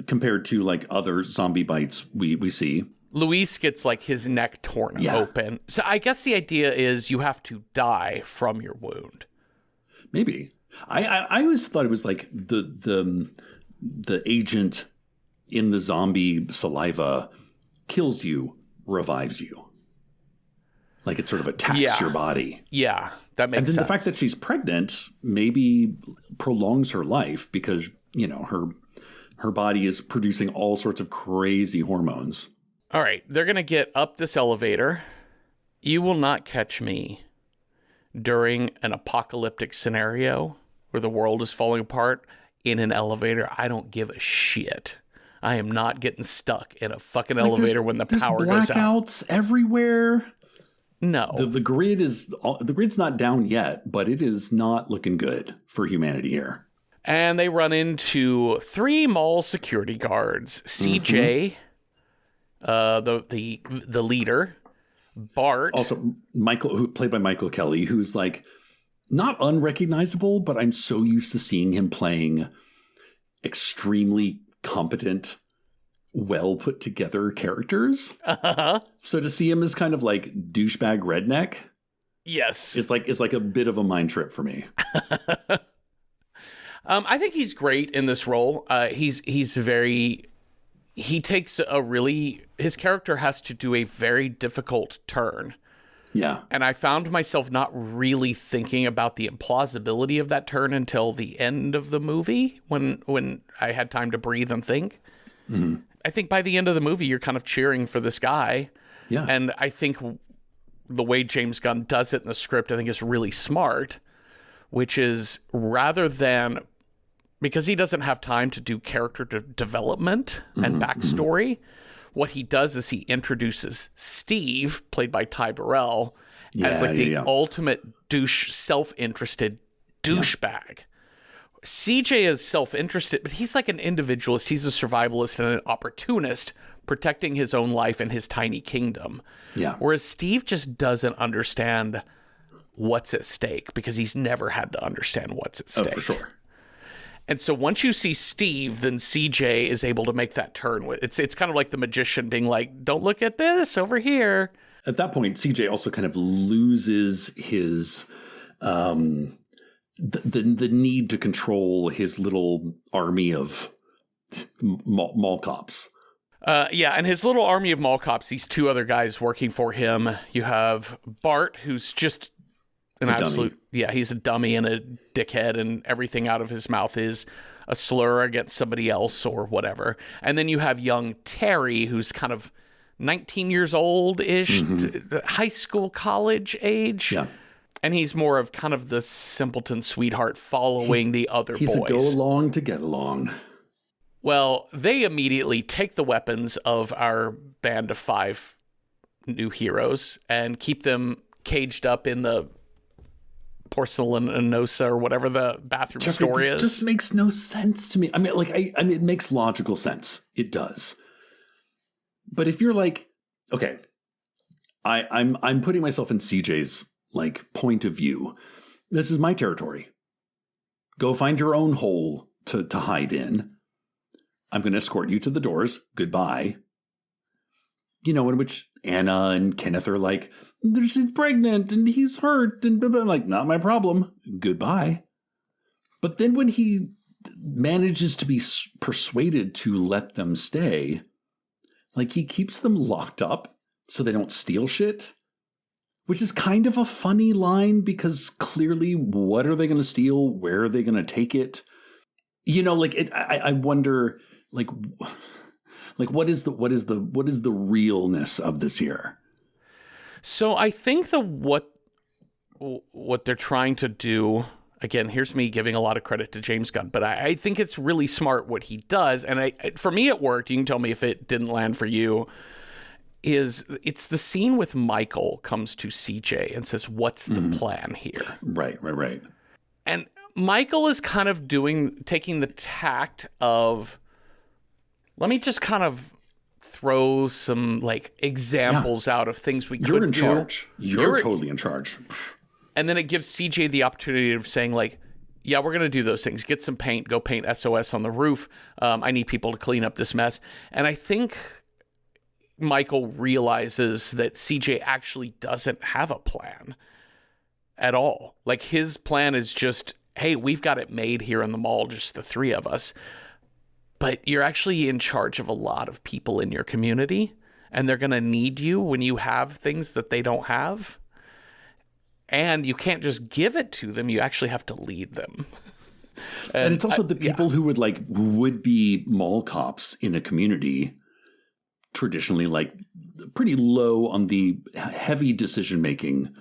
compared to like other zombie bites we see. Luis gets like his neck torn open. So I guess the idea is you have to die from your wound. Maybe. I always thought it was like the agent in the zombie saliva kills you, revives you. Like it sort of attacks your body. Yeah, that makes sense. And then the fact that she's pregnant maybe prolongs her life because, you know, her body is producing all sorts of crazy hormones. All right, they're going to get up this elevator. You will not catch me during an apocalyptic scenario where the world is falling apart in an elevator. I don't give a shit. I am not getting stuck in a fucking elevator when the power goes out. Blackouts everywhere. No. The grid's not down yet, but it is not looking good for humanity here. And they run into 3 mall security guards. CJ, the leader, Bart. Also, Michael, who played by Michael Kelly, who's like not unrecognizable, but I'm so used to seeing him playing extremely competent, well put together characters. So to see him as kind of like douchebag redneck, yes, it's like a bit of a mind trip for me. I think he's great in this role. His character has to do a very difficult turn. Yeah. And I found myself not really thinking about the implausibility of that turn until the end of the movie when I had time to breathe and think. Mm-hmm. I think by the end of the movie, you're kind of cheering for this guy. Yeah. And I think the way James Gunn does it in the script, I think is really smart, which is rather than, because he doesn't have time to do character development and backstory, what he does is he introduces Steve, played by Ty Burrell, as like the ultimate self-interested douchebag. CJ is self-interested, but he's like an individualist. He's a survivalist and an opportunist protecting his own life and his tiny kingdom. Yeah. Whereas Steve just doesn't understand what's at stake because he's never had to understand what's at stake. Oh, for sure. And so once you see Steve, then CJ is able to make that turn. It's kind of like the magician being like, don't look at this over here. At that point, CJ also kind of loses his the need to control his little army of mall cops. And his little army of mall cops, these 2 other guys working for him. You have Bart, who's just an absolute, he's a dummy and a dickhead, and everything out of his mouth is a slur against somebody else or whatever. And then you have young Terry, who's kind of 19 years old-ish, high school, college age. Yeah. And he's more of kind of the simpleton sweetheart following the other boys. He's a go along to get along. Well, they immediately take the weapons of our band of 5 new heroes and keep them caged up in the porcelanosa or whatever the bathroom store is. This just makes no sense to me. I mean, it makes logical sense. It does. But if you're like, okay, I'm putting myself in CJ's like point of view. This is my territory. Go find your own hole to hide in. I'm going to escort you to the doors. Goodbye. You know, in which Anna and Kenneth are like, she's pregnant and he's hurt and blah, blah. I'm like, not my problem. Goodbye. But then when he manages to be persuaded to let them stay, like he keeps them locked up so they don't steal shit, which is kind of a funny line because clearly what are they going to steal? Where are they going to take it? You know, like I wonder, like what is the realness of this here? So I think what what they're trying to do, again, here's me giving a lot of credit to James Gunn, but I think it's really smart what he does. And for me, it worked. You can tell me if it didn't land for you. It's the scene with Michael comes to CJ and says, what's the plan here? Right. And Michael is kind of taking the tact of, let me just kind of throw some like examples out of things we could do. You're in charge. You're totally in charge. And then it gives CJ the opportunity of saying like, yeah, we're going to do those things. Get some paint, go paint SOS on the roof. I need people to clean up this mess. And I think Michael realizes that CJ actually doesn't have a plan at all. Like his plan is just, hey, we've got it made here in the mall, just the three of us. But you're actually in charge of a lot of people in your community, and they're going to need you when you have things that they don't have. And you can't just give it to them. You actually have to lead them. And it's also the people who would be mall cops in a community, traditionally like pretty low on the heavy decision-making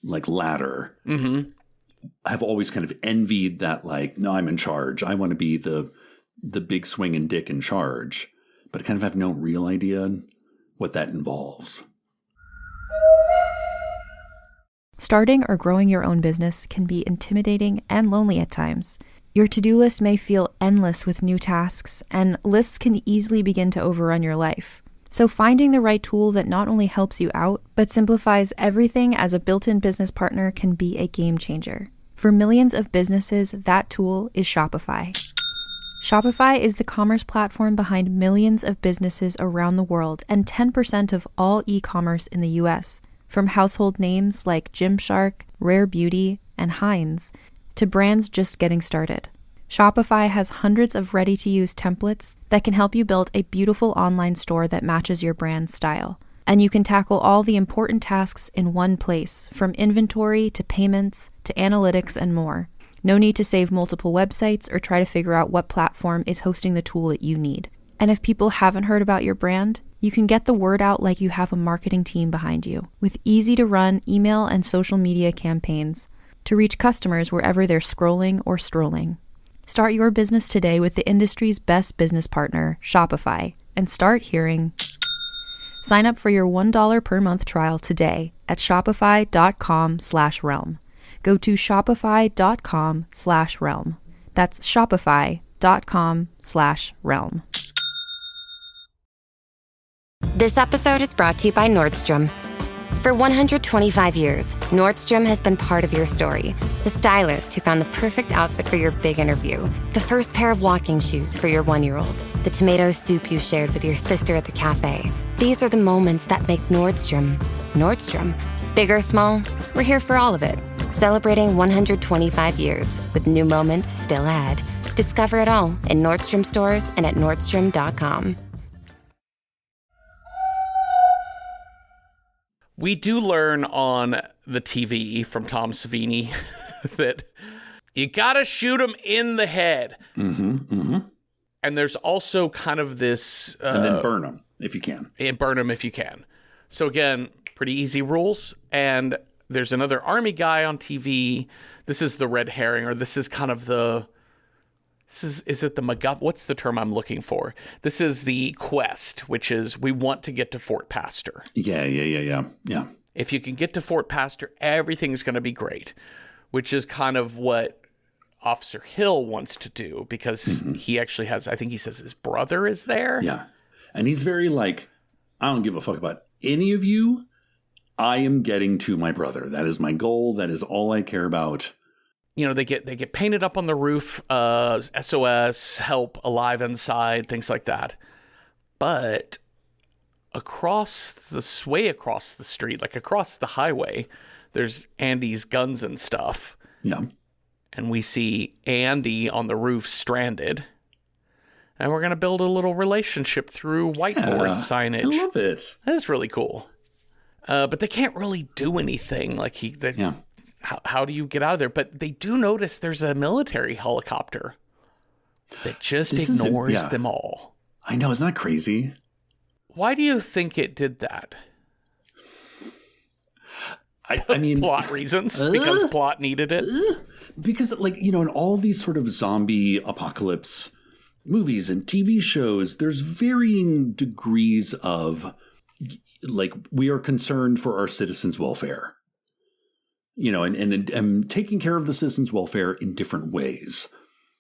like ladder, have always kind of envied that like, no, I'm in charge. I want to be the big swinging dick in charge, but I kind of have no real idea what that involves. Starting or growing your own business can be intimidating and lonely at times. Your to-do list may feel endless with new tasks, and lists can easily begin to overrun your life. So finding the right tool that not only helps you out, but simplifies everything as a built-in business partner can be a game changer. For millions of businesses, that tool is Shopify. Shopify is the commerce platform behind millions of businesses around the world and 10% of all e-commerce in the US. From household names like Gymshark, Rare Beauty, and Heinz, to brands just getting started. Shopify has hundreds of ready-to-use templates that can help you build a beautiful online store that matches your brand's style. And you can tackle all the important tasks in one place, from inventory to payments to analytics and more. No need to save multiple websites or try to figure out what platform is hosting the tool that you need. And if people haven't heard about your brand, you can get the word out like you have a marketing team behind you, with easy-to-run email and social media campaigns to reach customers wherever they're scrolling or strolling. Start your business today with the industry's best business partner, Shopify, and start hearing. Sign up for your $1 per month trial today at shopify.com/realm. Go to shopify.com/realm. That's shopify.com/realm. This episode is brought to you by Nordstrom. For 125 years, Nordstrom has been part of your story. The stylist who found the perfect outfit for your big interview. The first pair of walking shoes for your 1-year-old. The tomato soup you shared with your sister at the cafe. These are the moments that make Nordstrom, Nordstrom. Big or small, we're here for all of it. Celebrating 125 years with new moments still ahead. Discover it all in Nordstrom stores and at Nordstrom.com. We do learn on the TV from Tom Savini that you gotta shoot him in the head. And there's also kind of this... and then burn him if you can. And burn him if you can. So again, pretty easy rules. And there's another army guy on TV. This is the red herring, or this is kind of the... Is it the MacGuffin? What's the term I'm looking for? This is the quest, which is we want to get to Fort Pastor. Yeah. If you can get to Fort Pastor, everything's going to be great, which is kind of what Officer Hill wants to do, because he actually has, I think he says his brother is there. Yeah. And he's very like, I don't give a fuck about any of you. I am getting to my brother. That is my goal. That is all I care about. You know, they get painted up on the roof, SOS, help, alive inside, things like that. But way across the street, like across the highway, there's Andy's guns and stuff. Yeah. And we see Andy on the roof stranded. And we're going to build a little relationship through whiteboard signage. I love it. That's really cool. But they can't really do anything. Like how do you get out of there? But they do notice there's a military helicopter that just ignores them all. I know. Isn't that crazy? Why do you think it did that? I mean, plot reasons, because plot needed it. Because, like, you know, in all these sort of zombie apocalypse movies and TV shows, there's varying degrees of, like, we are concerned for our citizens' welfare. You know, and taking care of the citizens' welfare in different ways.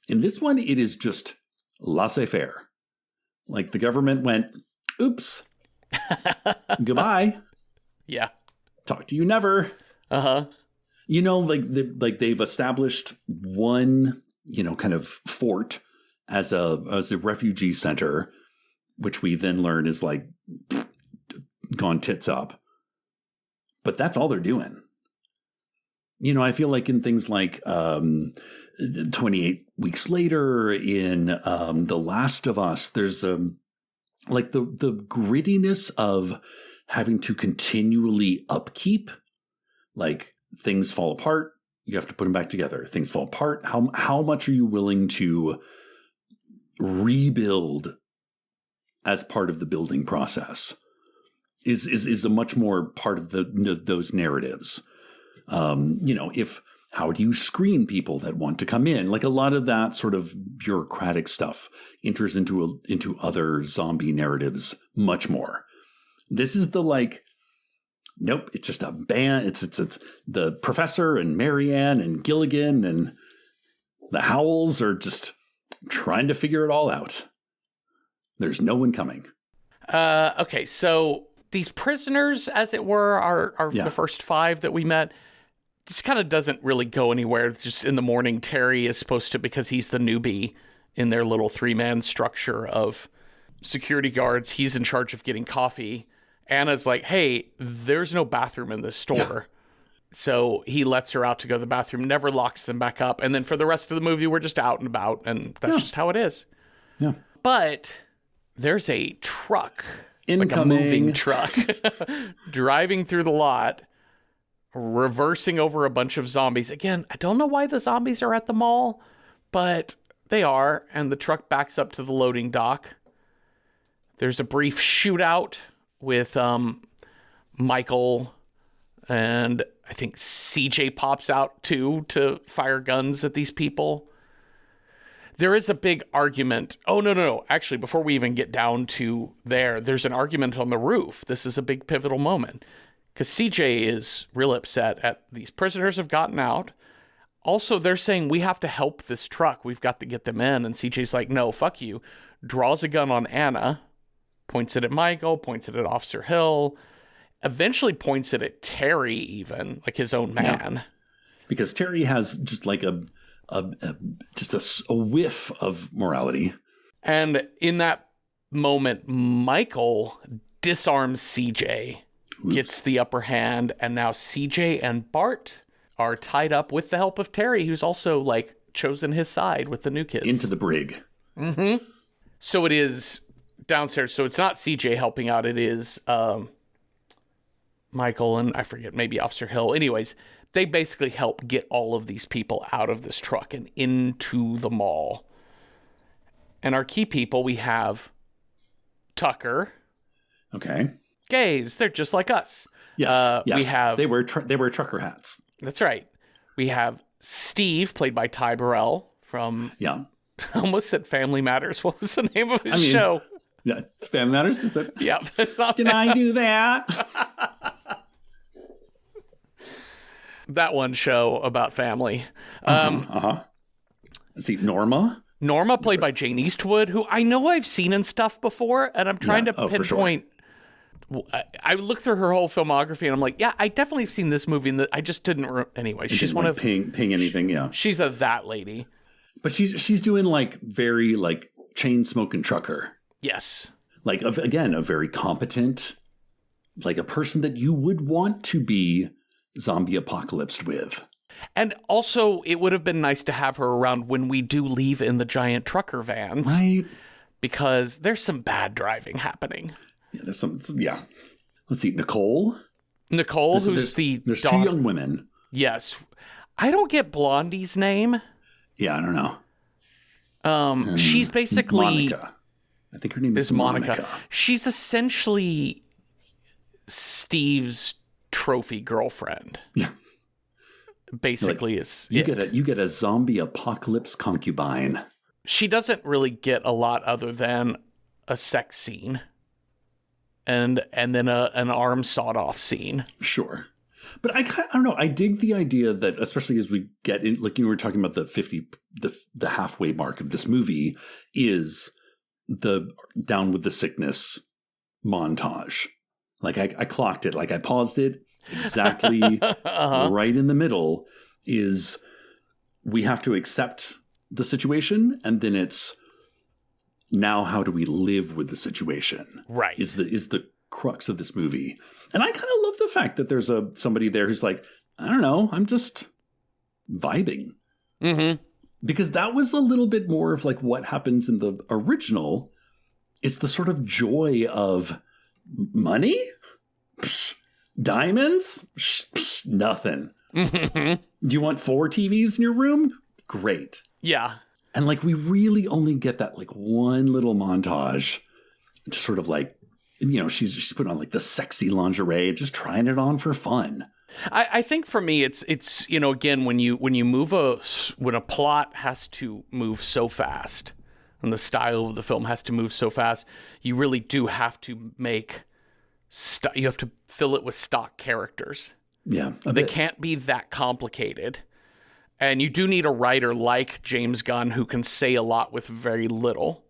In this one, it is just laissez-faire. Like, the government went, oops, goodbye. Yeah. Talk to you never. Uh-huh. You know, like they've established one, you know, kind of fort as a refugee center, which we then learn is like gone tits up. But that's all they're doing. You know, I feel like in things like 28 Weeks Later, in The Last of Us, there's like the grittiness of having to continually upkeep, like, things fall apart, you have to put them back together. Things fall apart. How much are you willing to rebuild as part of the building process? Is a much more part of those narratives. You know, how do you screen people that want to come in? Like, a lot of that sort of bureaucratic stuff enters into other zombie narratives much more. This is the, like, nope, it's just a band. It's the professor and Marianne and Gilligan and the Howells are just trying to figure it all out. There's no one coming. Okay, so these prisoners, as it were, are the first 5 that we met. This kind of doesn't really go anywhere. Just in the morning, Terry is supposed to, because he's the newbie in their little 3-man structure of security guards, he's in charge of getting coffee. Anna's like, hey, there's no bathroom in this store. So he lets her out to go to the bathroom, never locks them back up. And then for the rest of the movie, we're just out and about, and that's just how it is. Yeah. But there's a truck, incoming, like a moving truck, driving through the lot, reversing over a bunch of zombies. Again, I don't know why the zombies are at the mall, but they are. And the truck backs up to the loading dock. There's a brief shootout with Michael, and I think CJ pops out too to fire guns at these people. There is a big argument. Oh, no. Actually, before we even get down to there's an argument on the roof. This is a big pivotal moment because CJ is real upset at these prisoners have gotten out. Also, they're saying we have to help this truck. We've got to get them in. And CJ's like, no, fuck you. Draws a gun on Anna. Points it at Michael, points it at Officer Hill, eventually points it at Terry even, like his own man. Yeah. Because Terry has just like a whiff of morality. And in that moment, Michael disarms CJ, gets the upper hand, and now CJ and Bart are tied up with the help of Terry, who's also like chosen his side with the new kids. Into the brig. Mm-hmm. So it is downstairs. So it's not CJ helping out. It is Michael and I forget, maybe Officer Hill. Anyways, they basically help get all of these people out of this truck and into the mall. And our key people, we have Tucker. Okay. Gays. They're just like us. Yes. We have they wear trucker hats. That's right. We have Steve, played by Ty Burrell from. Yeah. I almost said Family Matters. What was the name of his show? Yeah, Family Matters. Is it? Yeah. Did I do that? That one show about family. Let's see, Norma. Norma, played by Jane Eastwood, who I know I've seen in stuff before, and I'm trying to pinpoint. I looked through her whole filmography, and I'm like, yeah, I definitely have seen this movie. And I just didn't. Anyway, she's one of ping anything. Yeah, she's that lady. But she's doing like very like chain smoking trucker. Yes, like again a very competent, like a person that you would want to be zombie apocalypsed with. And also, it would have been nice to have her around when we do leave in the giant trucker vans. Right. Because there's some bad driving happening. Yeah, there's some yeah. Let's see, Nicole. There's two young women. Yes. I don't get Blondie's name. Yeah, I don't know. She's basically... Monica. I think her name is Monica. She's essentially Steve's trophy girlfriend. Yeah. Basically, you get a zombie apocalypse concubine. She doesn't really get a lot other than a sex scene and then an arm sawed off scene. Sure. But I don't know. I dig the idea that, especially as we get in, like you were talking about the halfway mark of this movie, is the down with the sickness montage. Like I clocked it. Like I paused it exactly right in the middle. Is we have to accept the situation, and then it's now how do we live with the situation? Right. Is the crux of this movie. And I kind of love the fact that there's somebody there who's like, I don't know, I'm just vibing. Mm-hmm. Because that was a little bit more of like what happens in the original. It's the sort of joy of money, psh, diamonds, psh, nothing. Do you want 4 TVs in your room? Great. Yeah. And like we really only get that like one little montage, just sort of like, you know, she's putting on like the sexy lingerie, just trying it on for fun. I think for me, it's you know, again, when a plot has to move so fast, and the style of the film has to move so fast, you really do have to you have to fill it with stock characters. Yeah, they can't be that complicated, and you do need a writer like James Gunn who can say a lot with very little,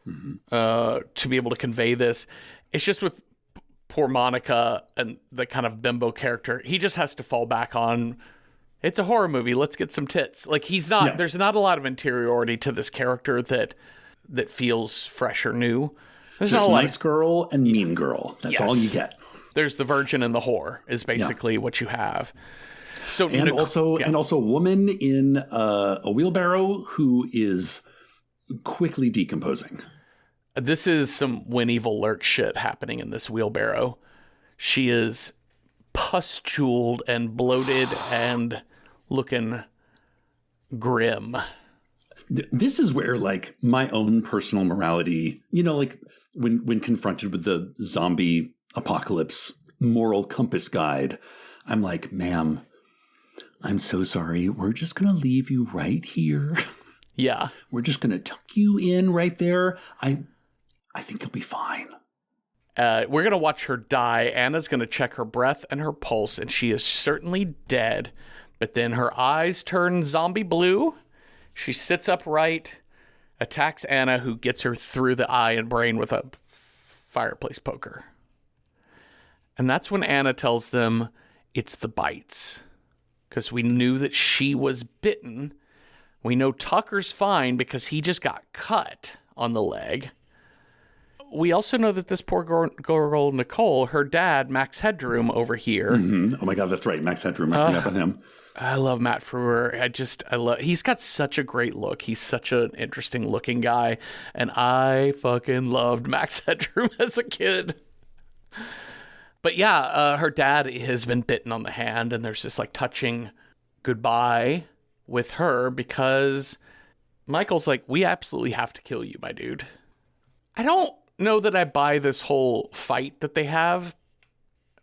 to be able to convey this. It's just with poor Monica and the kind of bimbo character, he just has to fall back on, it's a horror movie, let's get some tits. Like there's not a lot of interiority to this character that feels fresh or new. There's not a lot nice girl and mean girl. That's all you get. There's the virgin and the whore is basically what you have. So and also a woman in a wheelbarrow who is quickly decomposing. This is some when evil lurks shit happening in this wheelbarrow. She is pustuled and bloated and looking grim. This is where like my own personal morality, you know, like when confronted with the zombie apocalypse moral compass guide, I'm like, ma'am, I'm so sorry. We're just going to leave you right here. Yeah. We're just going to tuck you in right there. I think you'll be fine. We're going to watch her die. Anna's going to check her breath and her pulse, and she is certainly dead. But then her eyes turn zombie blue. She sits upright, attacks Anna, who gets her through the eye and brain with a fireplace poker. And that's when Anna tells them it's the bites. Because we knew that she was bitten. We know Tucker's fine because he just got cut on the leg. We also know that this poor girl, Nicole, her dad, Max Headroom, over here. Mm-hmm. Oh my God, that's right. Max Headroom. I forgot about him. I love Matt Frewer. He's got such a great look. He's such an interesting looking guy. And I fucking loved Max Headroom as a kid. But yeah, her dad has been bitten on the hand, and there's this like touching goodbye with her because Michael's like, we absolutely have to kill you, my dude. I don't know that I buy this whole fight that they have,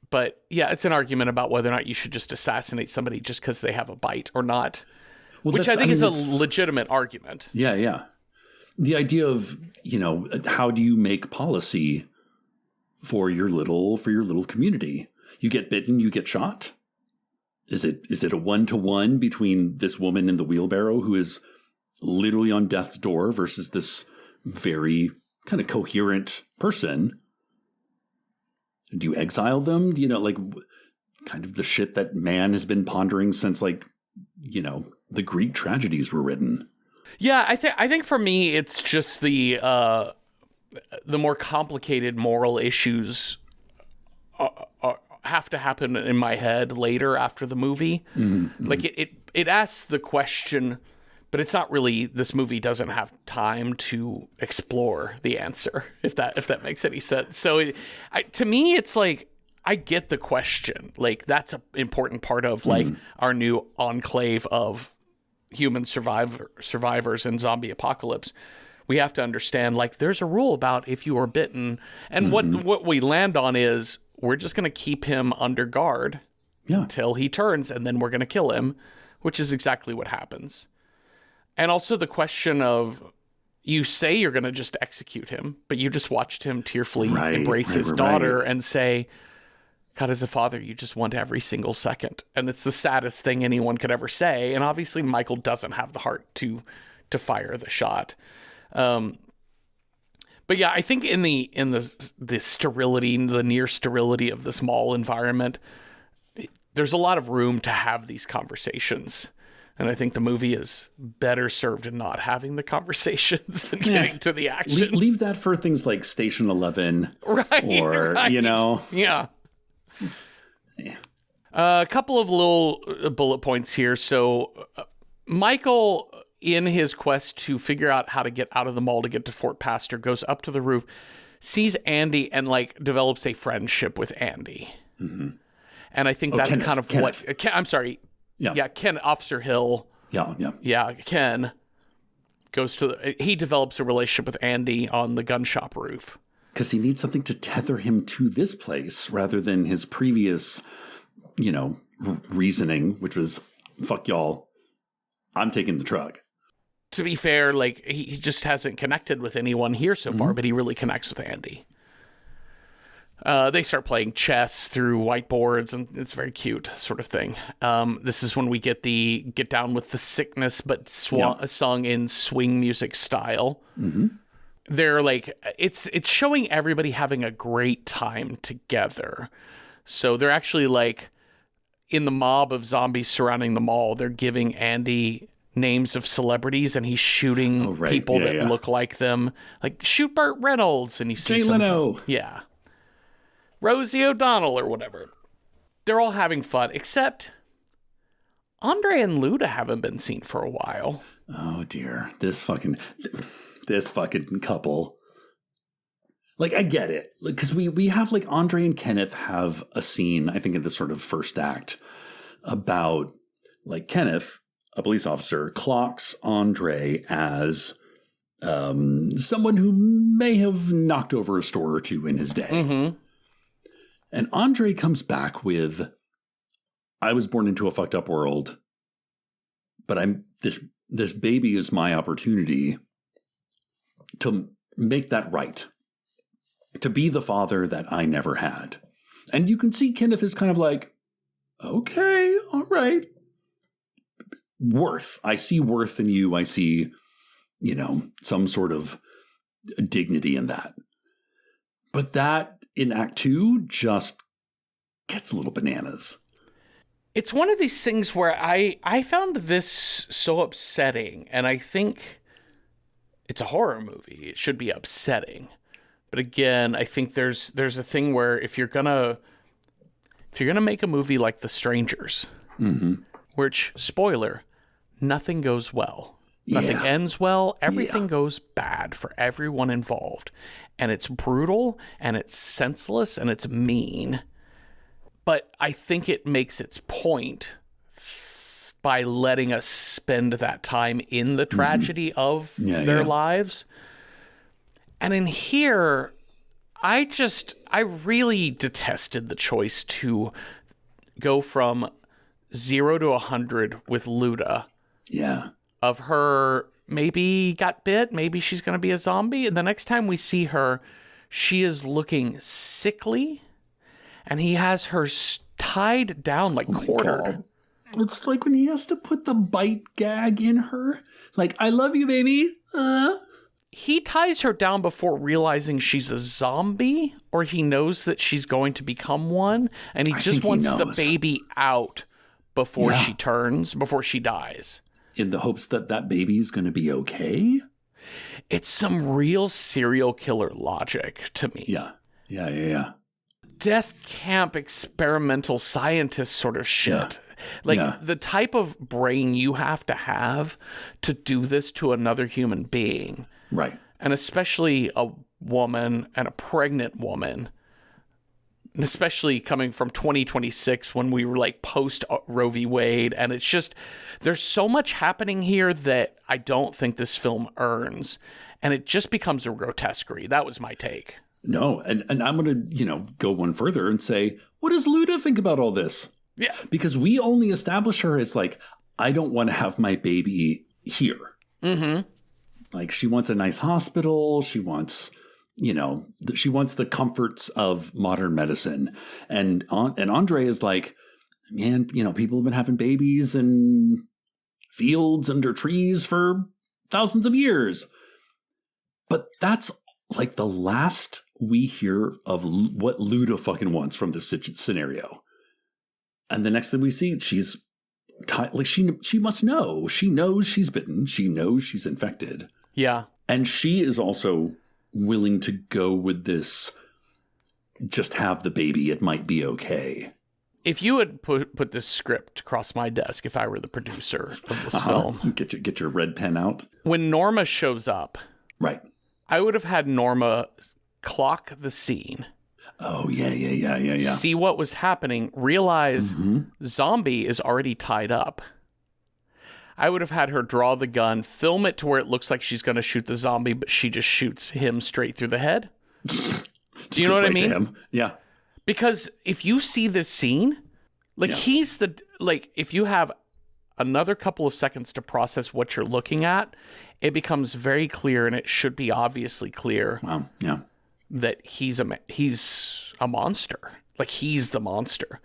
but yeah, it's an argument about whether or not you should just assassinate somebody just because they have a bite or not, which I think is a legitimate argument. Yeah, yeah. The idea of, you know, how do you make policy for your little community? You get bitten, you get shot. Is it a 1-to-1 between this woman in the wheelbarrow who is literally on death's door versus this very kind of coherent person? Do you exile them? You know, like kind of the shit that man has been pondering since, like, you know, the Greek tragedies were written. Yeah, I think for me it's just the more complicated moral issues have to happen in my head later after the movie. Mm-hmm. Like it asks the question, but it's not really, this movie doesn't have time to explore the answer, if that makes any sense. So to me, it's like, I get the question. Like, that's an important part of like our new enclave of human survivors in zombie apocalypse. we have to understand, like, there's a rule about if you are bitten. And what we land on is we're just going to keep him under guard until he turns, and then we're going to kill him, which is exactly what happens. And also the question of, you say you're going to just execute him, but you just watched him tearfully embrace his daughter and say, God, as a father, you just want every single second. And it's the saddest thing anyone could ever say. And obviously Michael doesn't have the heart to fire the shot. But yeah, I think in the sterility, the near sterility of this mall environment, there's a lot of room to have these conversations. And I think the movie is better served in not having the conversations and getting to the action. Leave that for things like Station 11. Right. You know. Yeah. A couple of little bullet points here. So Michael, in his quest to figure out how to get out of the mall to get to Fort Pastor, goes up to the roof, sees Andy, and like develops a friendship with Andy. Mm-hmm. And I think that's Kenneth, kind of Kenneth. What... I'm sorry. Yeah, Ken, Officer Hill. Yeah, Ken goes to... he develops a relationship with Andy on the gun shop roof. Because he needs something to tether him to this place rather than his previous, reasoning, which was, fuck y'all, I'm taking the truck. To be fair, like, he just hasn't connected with anyone here so far, but he really connects with Andy. They start playing chess through whiteboards, and it's very cute sort of thing. This is when we get the Get Down with the Sickness, but sung in swing music style. Mm-hmm. They're like, it's showing everybody having a great time together. So they're actually like, in the mob of zombies surrounding the mall, they're giving Andy names of celebrities, and he's shooting people that look like them. Like, shoot Burt Reynolds, and you see Jay Leno. Yeah. Rosie O'Donnell or whatever. They're all having fun, except Andre and Luda haven't been seen for a while. Oh, dear. This fucking couple. Like, I get it. Because we have, like, Andre and Kenneth have a scene, I think, in the sort of first act about, like, Kenneth, a police officer, clocks Andre as someone who may have knocked over a store or two in his day. Mm-hmm. And Andre comes back with, I was born into a fucked up world, but this baby is my opportunity to make that right, to be the father that I never had. And you can see Kenneth is kind of like, okay, all right. Worth. I see worth in you. I see, some sort of dignity in that. But that, in Act 2, just gets a little bananas. It's one of these things where I found this so upsetting, and I think it's a horror movie. It should be upsetting. But again, I think there's a thing where if you're gonna make a movie like The Strangers, which, spoiler, nothing goes well. Nothing ends well. Everything goes bad for everyone involved. And it's brutal, and it's senseless, and it's mean. But I think it makes its point by letting us spend that time in the tragedy of their lives. And in here, I really detested the choice to go from 0 to 100 with Luda. Yeah. Of her, maybe got bit, maybe she's going to be a zombie. And the next time we see her, she is looking sickly, and he has her tied down, like quartered. It's like when he has to put the bite gag in her. Like, I love you, baby. He ties her down before realizing she's a zombie, or he knows that she's going to become one, and he just wants the baby out before she turns, before she dies. In the hopes that that baby's going to be okay? It's some real serial killer logic to me. Yeah. Death camp experimental scientist sort of shit. The type of brain you have to do this to another human being. Right. And especially a woman, and a pregnant woman. And especially coming from 2026 when we were like post Roe v. Wade. And it's just, there's so much happening here that I don't think this film earns. And it just becomes a grotesquerie. That was my take. No, and I'm going to, go one further and say, what does Luda think about all this? Yeah. Because we only establish her as like, I don't want to have my baby here. Mm-hmm. Like, she wants a nice hospital. She wants, she wants the comforts of modern medicine. And Andre is like, man, people have been having babies in fields under trees for thousands of years. But that's like the last we hear of what Luda fucking wants from this scenario. And the next thing we see, she's like, she must know. She knows she's bitten. She knows she's infected. Yeah. And she is also willing to go with this, just have the baby. It might be okay. If you had put this script across my desk, if I were the producer of this film. Get your red pen out. When Norma shows up. Right. I would have had Norma clock the scene. Oh, yeah. See what was happening. Realize Zombie is already tied up. I would have had her draw the gun, film it to where it looks like she's going to shoot the zombie, but she just shoots him straight through the head. Do you know what I mean? Yeah. Because if you see this scene, he's if you have another couple of seconds to process what you're looking at, it becomes very clear, and it should be obviously clear. Wow. Yeah. That he's a monster. Like, he's the monster.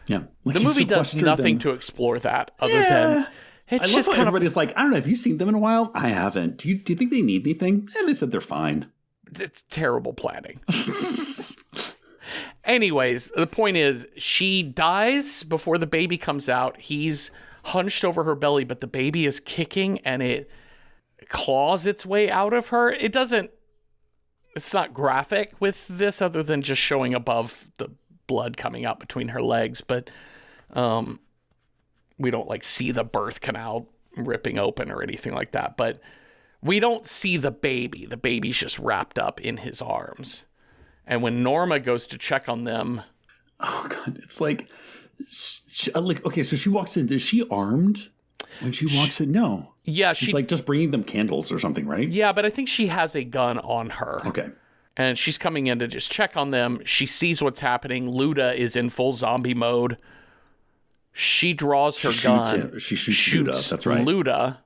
Yeah. Like, the movie does nothing to explore that other than it's I just love how kind everybody's like, I don't know, have you seen them in a while? I haven't. Do you think they need anything? They said they're fine. It's terrible planning. Anyways, the point is, she dies before the baby comes out. He's hunched over her belly, but the baby is kicking and it claws its way out of her. It's not graphic with this other than just showing above the blood coming out between her legs, but we don't see the birth canal ripping open or anything like that. But we don't see the baby. The baby's just wrapped up in his arms. And when Norma goes to check on them, oh god, it's okay. So she walks in. Is she armed when she walks in? No. Yeah, she's just bringing them candles or something, right? Yeah, but I think she has a gun on her. Okay. And she's coming in to just check on them. She sees what's happening. Luda is in full zombie mode. She draws her gun. She shoots Luda. That's right. Luda,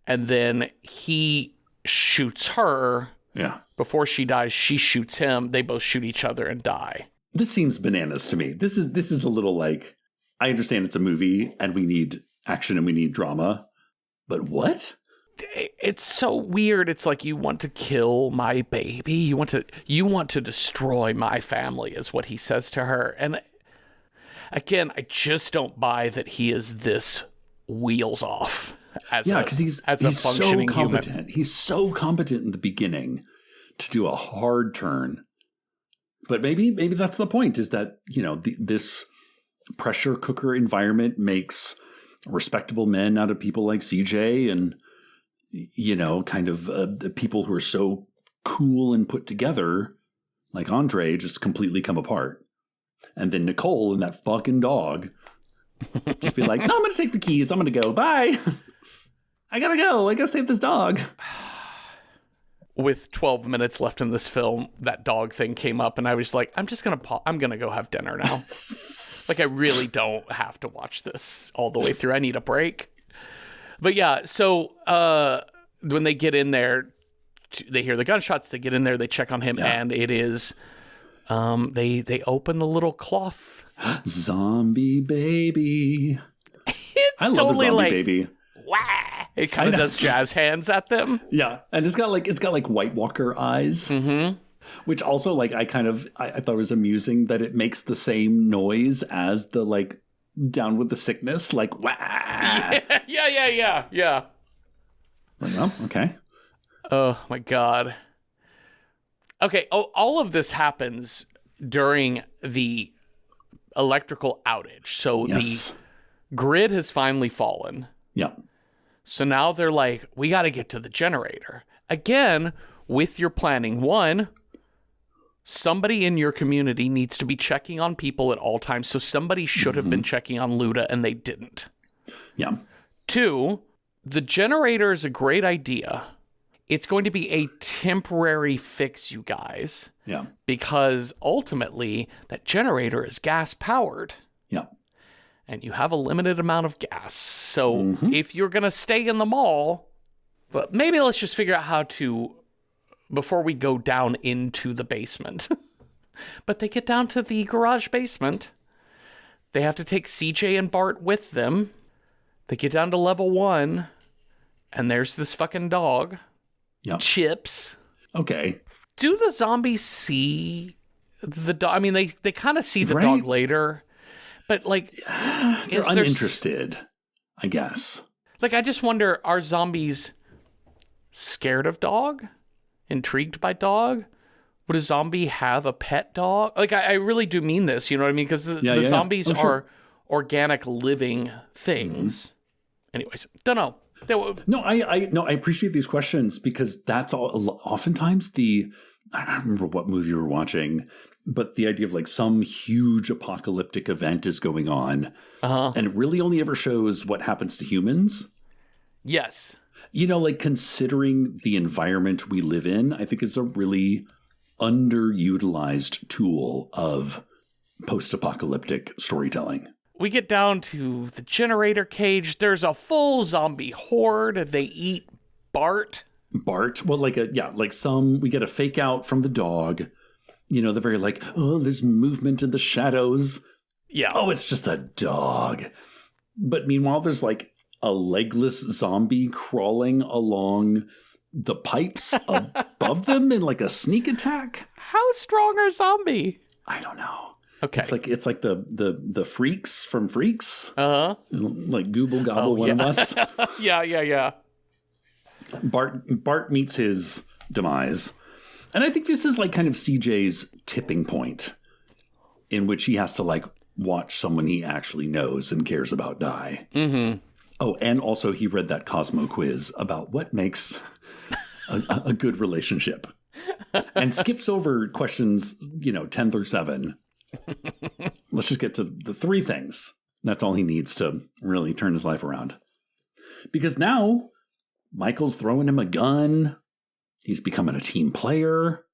and then he shoots her. Yeah. Before she dies, she shoots him. They both shoot each other and die. This seems bananas to me. This is a little I understand it's a movie and we need action and we need drama, but what? It's so weird. It's like, you want to kill my baby. You want to destroy my family is what he says to her. And again, I just don't buy that he is this wheels off because he's so competent. Human. He's so competent in the beginning to do a hard turn. But maybe that's the point, is that, this pressure cooker environment makes respectable men out of people like CJ and, the people who are so cool and put together, like Andre, just completely come apart. And then Nicole and that fucking dog just be like, no, I'm going to take the keys. I'm going to go. Bye. I got to go. I got to save this dog. With 12 minutes left in this film, that dog thing came up, and I was like, I'm going to go have dinner now. I really don't have to watch this all the way through. I need a break. But yeah, so when they get in there, they hear the gunshots, they get in there, they check on him, and it is, they open the little cloth. Zombie baby. I love totally the zombie baby. Wah! It kind of does jazz hands at them. Yeah, and it's got White Walker eyes, which also I thought it was amusing that it makes the same noise as the down with the sickness, wah. Yeah. Oh, okay. Oh my god. Okay, all of this happens during the electrical outage. So the grid has finally fallen. Yeah. So now they're like, we got to get to the generator. Again, with your planning. One, somebody in your community needs to be checking on people at all times. So somebody should have been checking on Luda and they didn't. Yeah. 2, the generator is a great idea. It's going to be a temporary fix, you guys. Yeah. Because ultimately, that generator is gas powered. Yeah. And you have a limited amount of gas. So if you're going to stay in the mall, but maybe let's just figure out how to, before we go down into the basement. But they get down to the garage basement. They have to take CJ and Bart with them. They get down to level 1, and there's this fucking dog. Yep. Chips. Okay. Do the zombies see the dog? I mean, they kind of see the dog later, but like, they're uninterested, I guess. Like, I just wonder, are zombies scared of dog? Intrigued by dog? Would a zombie have a pet dog? Like, I really do mean this, you know what I mean? Because the zombies are organic living things. Anyways, don't know. No, I appreciate these questions because that's all. Oftentimes I don't remember what movie you were watching, but the idea of like some huge apocalyptic event is going on, and it really only ever shows what happens to humans. Yes. You know, like considering the environment we live in, I think is a really underutilized tool of post-apocalyptic storytelling. We get down to the generator cage. There's a full zombie horde. They eat Bart. Well, we get a fake out from the dog. You know, the very like, oh, there's movement in the shadows. Yeah. Oh, it's just a dog. But meanwhile, there's like a legless zombie crawling along the pipes above them in like a sneak attack. How strong are zombie? I don't know. Okay. It's like the freaks from Freaks. Like Gooble Gobble, one of us. Yeah. Bart meets his demise. And I think this is like kind of CJ's tipping point in which he has to like watch someone he actually knows and cares about die. Mm-hmm. Oh, and also he read that Cosmo quiz about what makes a good relationship and skips over questions, 10 through 7. Let's just get to the 3 things. That's all he needs to really turn his life around. Because now Michael's throwing him a gun. He's becoming a team player.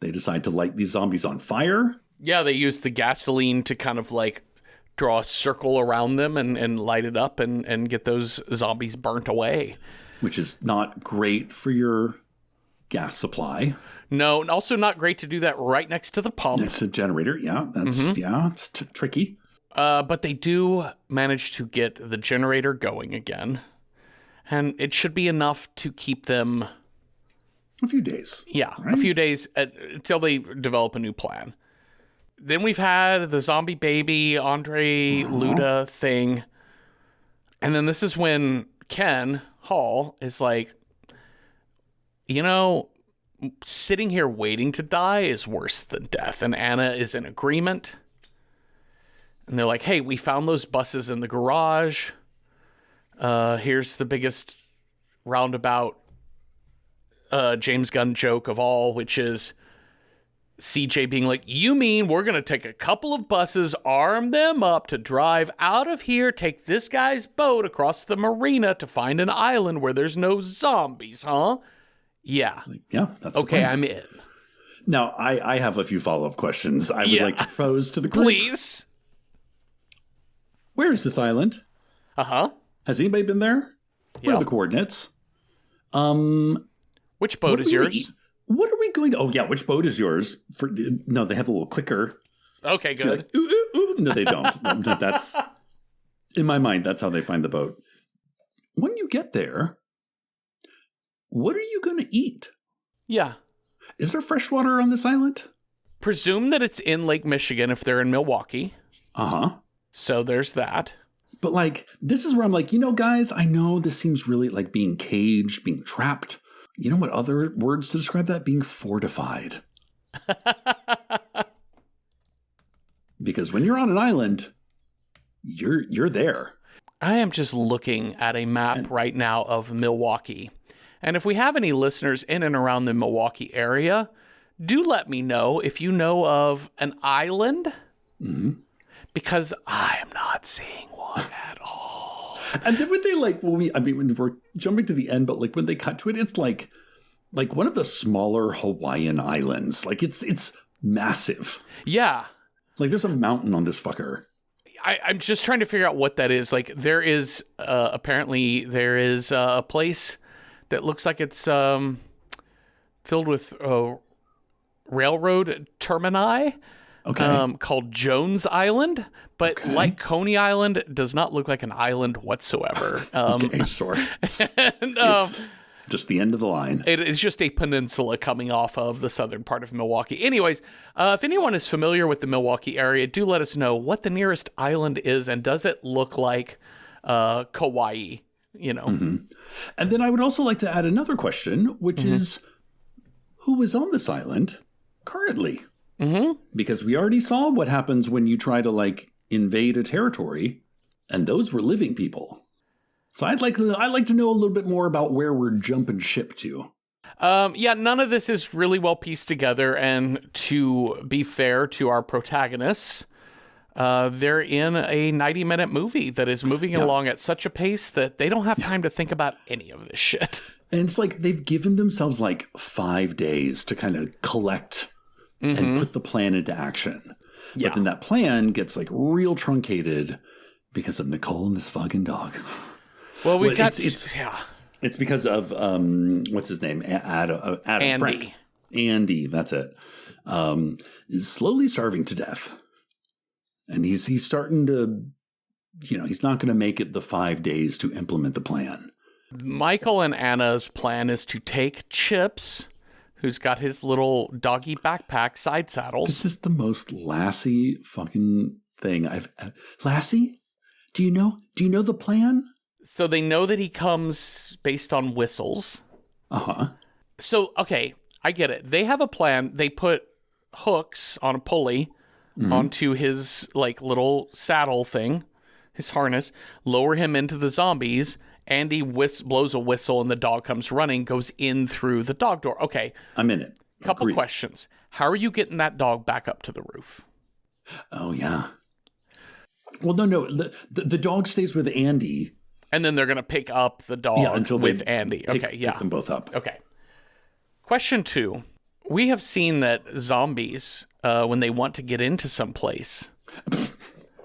They decide to light these zombies on fire. Yeah, they use the gasoline to kind of like draw a circle around them and light it up and get those zombies burnt away. Which is not great for your gas supply. No, and also not great to do that right next to the pump. It's a generator. Yeah, it's tricky. But they do manage to get the generator going again. And it should be enough to keep them... A few days. Yeah, right? A few days until they develop a new plan. Then we've had the zombie baby, Andre Luda thing. And then this is when Ken Hall is like, sitting here waiting to die is worse than death. And Anna is in agreement. And they're like, hey, we found those buses in the garage. Here's the biggest roundabout James Gunn joke of all, which is CJ being like, you mean we're going to take a couple of buses, arm them up to drive out of here, take this guy's boat across the marina to find an island where there's no zombies, huh? Yeah. Yeah, that's okay. I'm in. Now, I have a few follow-up questions I would like to pose to the group. Please. Where is this island? Uh-huh. Has anybody been there? What are the coordinates? Which boat is yours? What are we going to... Oh, yeah, which boat is yours? No, they have a little clicker. Okay, good. Like, ooh, ooh, ooh. No, they don't. That's... In my mind, that's how they find the boat. When you get there, what are you going to eat? Yeah. Is there fresh water on this island? Presume that it's in Lake Michigan if they're in Milwaukee. Uh-huh. So there's that. But, like, this is where I'm like, guys, I know this seems really like being caged, being trapped. You know what other words to describe that? Being fortified. Because when you're on an island, you're there. I am just looking at a map right now of Milwaukee. And if we have any listeners in and around the Milwaukee area, do let me know if you know of an island, because I am not seeing one at all. And then when they when we're jumping to the end, but like when they cut to it, it's like one of the smaller Hawaiian islands. Like it's massive. Yeah. Like there's a mountain on this fucker. I'm just trying to figure out what that is. Like there is apparently there is a place that looks like it's filled with railroad termini. Okay. Called Jones Island, but like Coney Island, does not look like an island whatsoever. Okay, sure. And, it's just the end of the line. it is just a peninsula coming off of the southern part of Milwaukee. Anyways, if anyone is familiar with the Milwaukee area, do let us know what the nearest island is, and does it look like Kauai? You know. And then I would also like to add another question, which is, who is on this island currently? Because we already saw what happens when you try to like invade a territory, and those were living people. So I'd like to know a little bit more about where we're jumping ship to. Yeah, none of this is really well pieced together, and to be fair to our protagonists, they're in a 90-minute movie that is moving along at such a pace that they don't have time to think about any of this shit. And it's like they've given themselves like 5 days to kind of collect and put the plan into action. Yeah. But then that plan gets like real truncated because of Nicole and this fucking dog. Well, It's because of what's his name? Adam Andy. Frank. Andy, that's it. Is slowly starving to death. And he's starting to, he's not going to make it the 5 days to implement the plan. Michael and Anna's plan is to take Chips, who's got his little doggy backpack side saddles. This is the most Lassie fucking thing Lassie, do you know the plan? So they know that he comes based on whistles. So, okay, I get it. They have a plan. They put hooks on a pulley onto his like little saddle thing, his harness, lower him into the zombies. Andy blows a whistle and the dog comes running, goes in through the dog door. Okay. I'm in it. Couple questions. How are you getting that dog back up to the roof? Oh, yeah. Well, no. The dog stays with Andy. And then they're going to pick up the dog until with Andy. Okay, pick them both up. Okay. Question 2. We have seen that zombies, when they want to get into some place,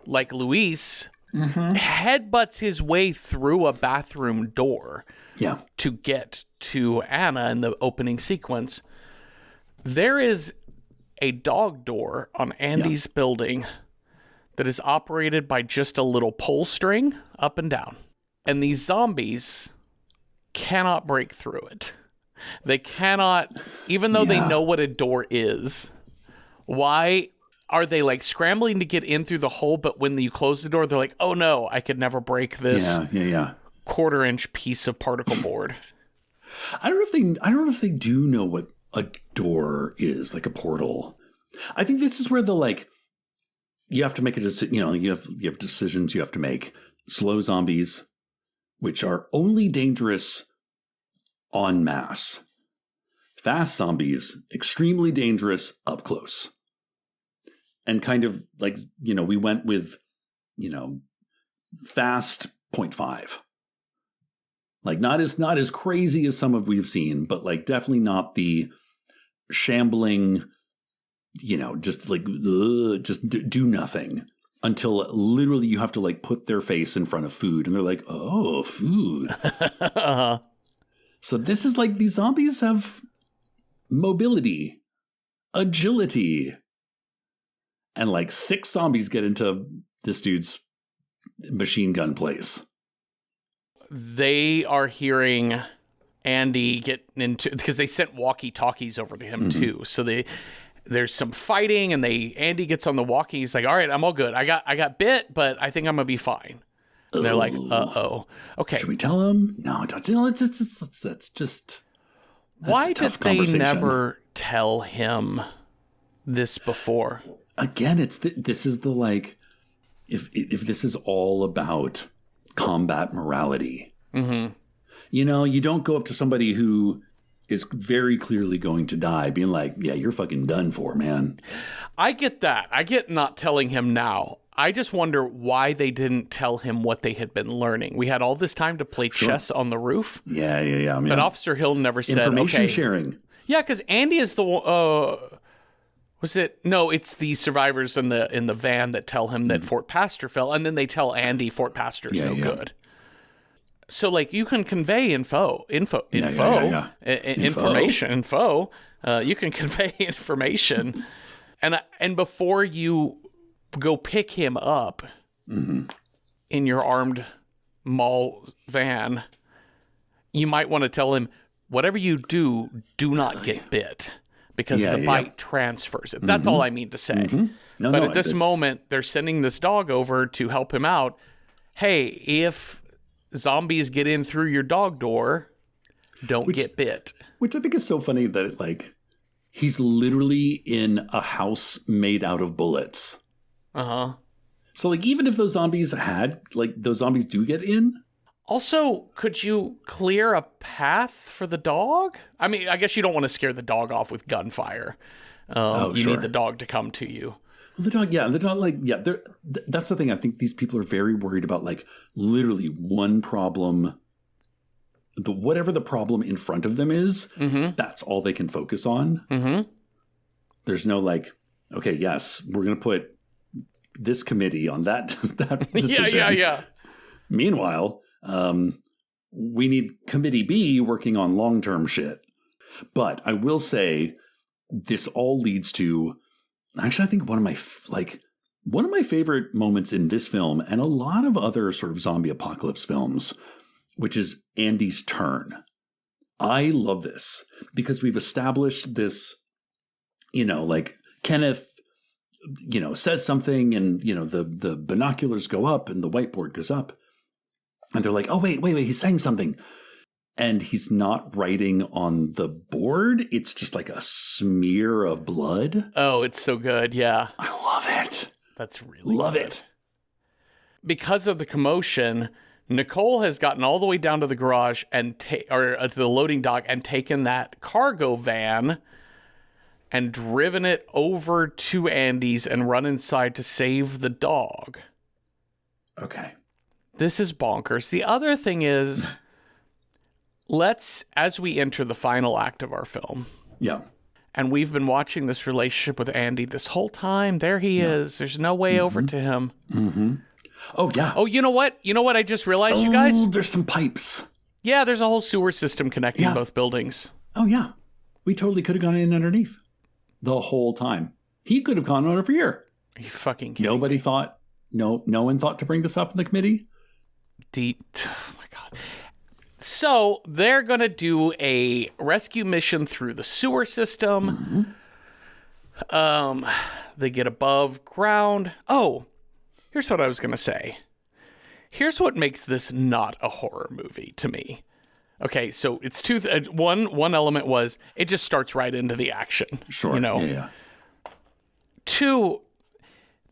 like Luis, headbutts his way through a bathroom door to get to Anna in the opening sequence. There is a dog door on Andy's building that is operated by just a little pull string up and down. And these zombies cannot break through it. They cannot, even though they know what a door is. Why are they like scrambling to get in through the hole, but when you close the door, they're like, oh no, I could never break this quarter-inch piece of particle board. I don't know if they do know what a door is, like a portal. I think this is where you have to make a decision. You have decisions you have to make. Slow zombies, which are only dangerous en masse. Fast zombies, extremely dangerous up close. And kind of like, we went with, fast 0.5. Like not as crazy as some of we've seen, but like definitely not the shambling, just like, just do nothing until literally you have to like put their face in front of food and they're like, oh, food. So this is like these zombies have mobility, agility, and like 6 zombies get into this dude's machine gun place. They are hearing Andy get into, because they sent walkie-talkies over to him too. So there's some fighting, and Andy gets on the walkie. He's like, all right, I'm all good. I got bit, but I think I'm gonna be fine. And they're like, uh-oh. Okay. Should we tell him? No, don't tell him. That's just... Why did they never tell him this before? Again, this is the like, if this is all about combat morality, you don't go up to somebody who is very clearly going to die, being like, yeah, you're fucking done for, man. I get that. I get not telling him now. I just wonder why they didn't tell him what they had been learning. We had all this time to play chess on the roof. Yeah. I mean, but Officer Hill never said, information sharing. Yeah, because Andy is the one... was it? No, it's the survivors in the van that tell him that Fort Pastor fell, and then they tell Andy Fort Pastor's no good. So, like, you can convey information. You can convey information, and before you go pick him up in your armed mall van, you might want to tell him, whatever you do not get bit, because the bite transfers it. That's all I mean to say. But at this moment, they're sending this dog over to help him out. Hey, if zombies get in through your dog door, don't get bit. Which I think is so funny that, like, he's literally in a house made out of bullets. Uh-huh. So, like, even if those zombies do get in. Also, could you clear a path for the dog? I mean, I guess you don't want to scare the dog off with gunfire. You need the dog to come to you. Well, that's the thing. I think these people are very worried about, like, literally one problem. Whatever the problem in front of them is, that's all they can focus on. There's no, like, okay, yes, we're going to put this committee on that decision. Yeah. Meanwhile, we need Committee B working on long-term shit. But I will say, this all leads to, actually, I think one of my favorite moments in this film, and a lot of other sort of zombie apocalypse films, which is Andy's turn. I love this because we've established this, like Kenneth, says something, and, the binoculars go up and the whiteboard goes up. And they're like, oh, wait, he's saying something. And he's not writing on the board. It's just like a smear of blood. Oh, it's so good. Yeah. I love it. That's really love good. it. Because of the commotion, Nicole has gotten all the way down to the garage and to the loading dock and taken that cargo van and driven it over to Andy's and run inside to save the dog. Okay. This is bonkers. The other thing is, as we enter the final act of our film. Yeah. And we've been watching this relationship with Andy this whole time. There he is. There's no way over to him. Oh, yeah. Oh, you know what? I just realized, you guys? There's some pipes. Yeah, there's a whole sewer system connecting both buildings. Oh, yeah. We totally could have gone in underneath the whole time. He could have gone over here. Are you fucking kidding Nobody me? thought, no one thought to bring this up in the committee? Oh, my God. So they're going to do a rescue mission through the sewer system. They get above ground. Oh, here's what I was going to say. Here's what makes this not a horror movie to me. Okay, so it's one element was it just starts right into the action. Sure. Yeah. Two,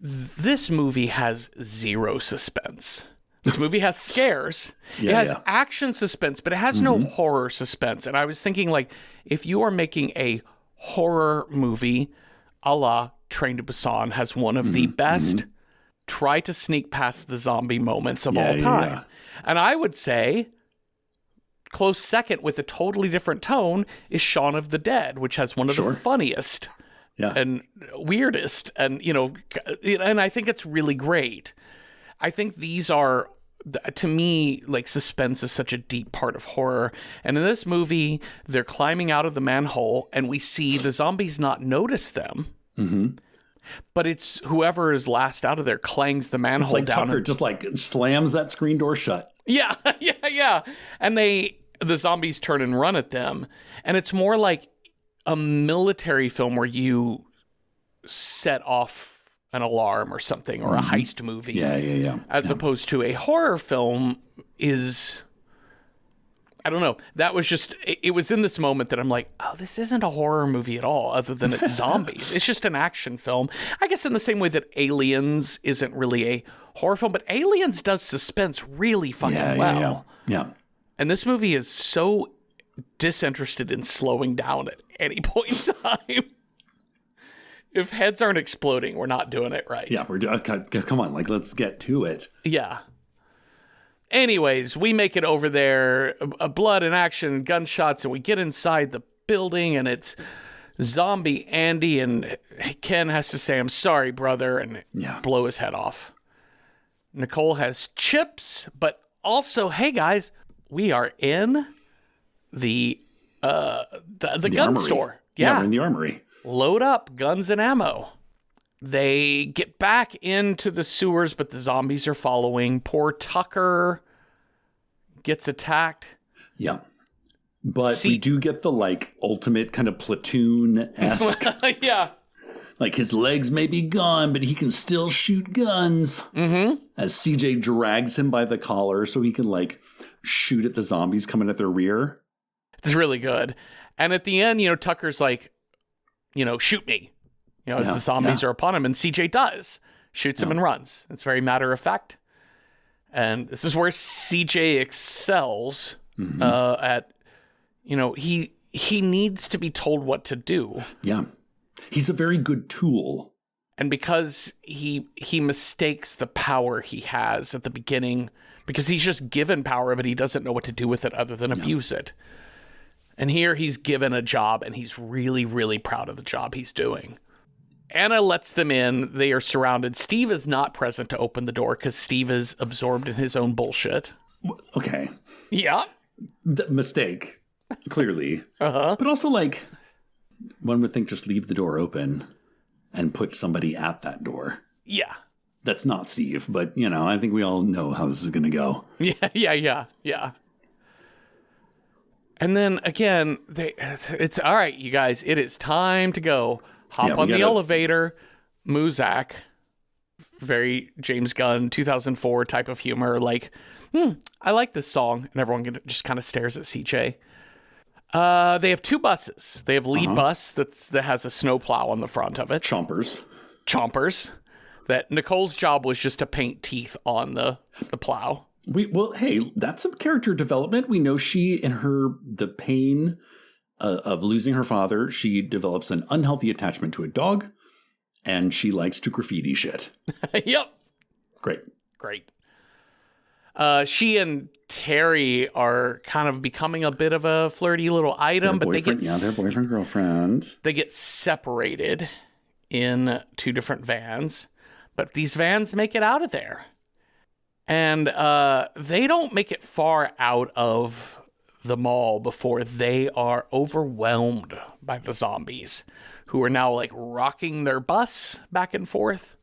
this movie has zero suspense. This movie has scares. It has action suspense, but it has no horror suspense. And I was thinking, like, if you are making a horror movie a la Train to Busan has one of the best try to sneak past the zombie moments of all time. Yeah. And I would say close second with a totally different tone is Shaun of the Dead, which has one of the funniest and weirdest. And, and I think it's really great. I think these are, to me, like, suspense is such a deep part of horror. And in this movie, they're climbing out of the manhole and we see the zombies not notice them. But it's whoever is last out of there clangs the manhole like down. Tucker just like slams that screen door shut. Yeah. And the zombies turn and run at them. And it's more like a military film where you set off an alarm or something, or a heist movie. Yeah. As opposed to a horror film is, I don't know. That was just, it was in this moment that I'm like, oh, this isn't a horror movie at all, other than it's zombies. It's just an action film. I guess in the same way that Aliens isn't really a horror film, but Aliens does suspense really fucking well. Yeah. And this movie is so disinterested in slowing down at any point in time. If heads aren't exploding, we're not doing it right. Yeah, come on, like, let's get to it. Yeah. Anyways, we make it over there, blood and action, gunshots, and we get inside the building, and it's zombie Andy, and Ken has to say, "I'm sorry, brother," and blow his head off. Nicole has chips, but also, hey guys, we are in the gun armory. store. Yeah, we're in the armory. Load up guns and ammo. They get back into the sewers, but the zombies are following. Poor Tucker gets attacked. Yeah. But we do get the, like, ultimate kind of platoon-esque. Yeah. Like, his legs may be gone, but he can still shoot guns. Mm-hmm. As CJ drags him by the collar so he can, like, shoot at the zombies coming at their rear. It's really good. And at the end, Tucker's like, shoot me. As the zombies are upon him. And CJ does. Shoots him and runs. It's very matter of fact. And this is where CJ excels at, he needs to be told what to do. Yeah. He's a very good tool. And because he mistakes the power he has at the beginning, because he's just given power, but he doesn't know what to do with it other than abuse it. And here he's given a job, and he's really, really proud of the job he's doing. Anna lets them in. They are surrounded. Steve is not present to open the door because Steve is absorbed in his own bullshit. Okay. Yeah. Mistake, clearly. But also, like, one would think just leave the door open and put somebody at that door. Yeah. That's not Steve, but, I think we all know how this is going to go. Yeah. And then, again, it's, all right, you guys, it is time to go. Hop on the elevator. Muzak, very James Gunn, 2004 type of humor. Like, I like this song. And everyone just kind of stares at CJ. They have two buses. They have lead bus that has a snowplow on the front of it. Chompers. That Nicole's job was just to paint teeth on the plow. Hey, that's some character development. We know she, in the pain of losing her father, she develops an unhealthy attachment to a dog, and she likes to graffiti shit. Yep. Great. She and Terry are kind of becoming a bit of a flirty little item, but they're boyfriend, girlfriend. They get separated in two different vans, but these vans make it out of there. And they don't make it far out of the mall before they are overwhelmed by the zombies, who are now, like, rocking their bus back and forth.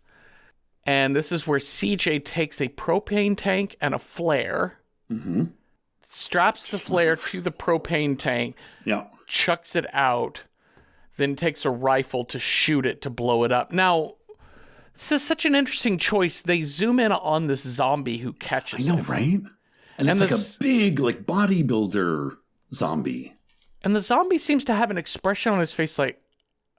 And this is where CJ takes a propane tank and a flare, straps the flare to the propane tank, chucks it out, then takes a rifle to shoot it to blow it up. Now, this is such an interesting choice. They zoom in on this zombie who catches him. Right? And it's like a big, like, bodybuilder zombie. And the zombie seems to have an expression on his face like,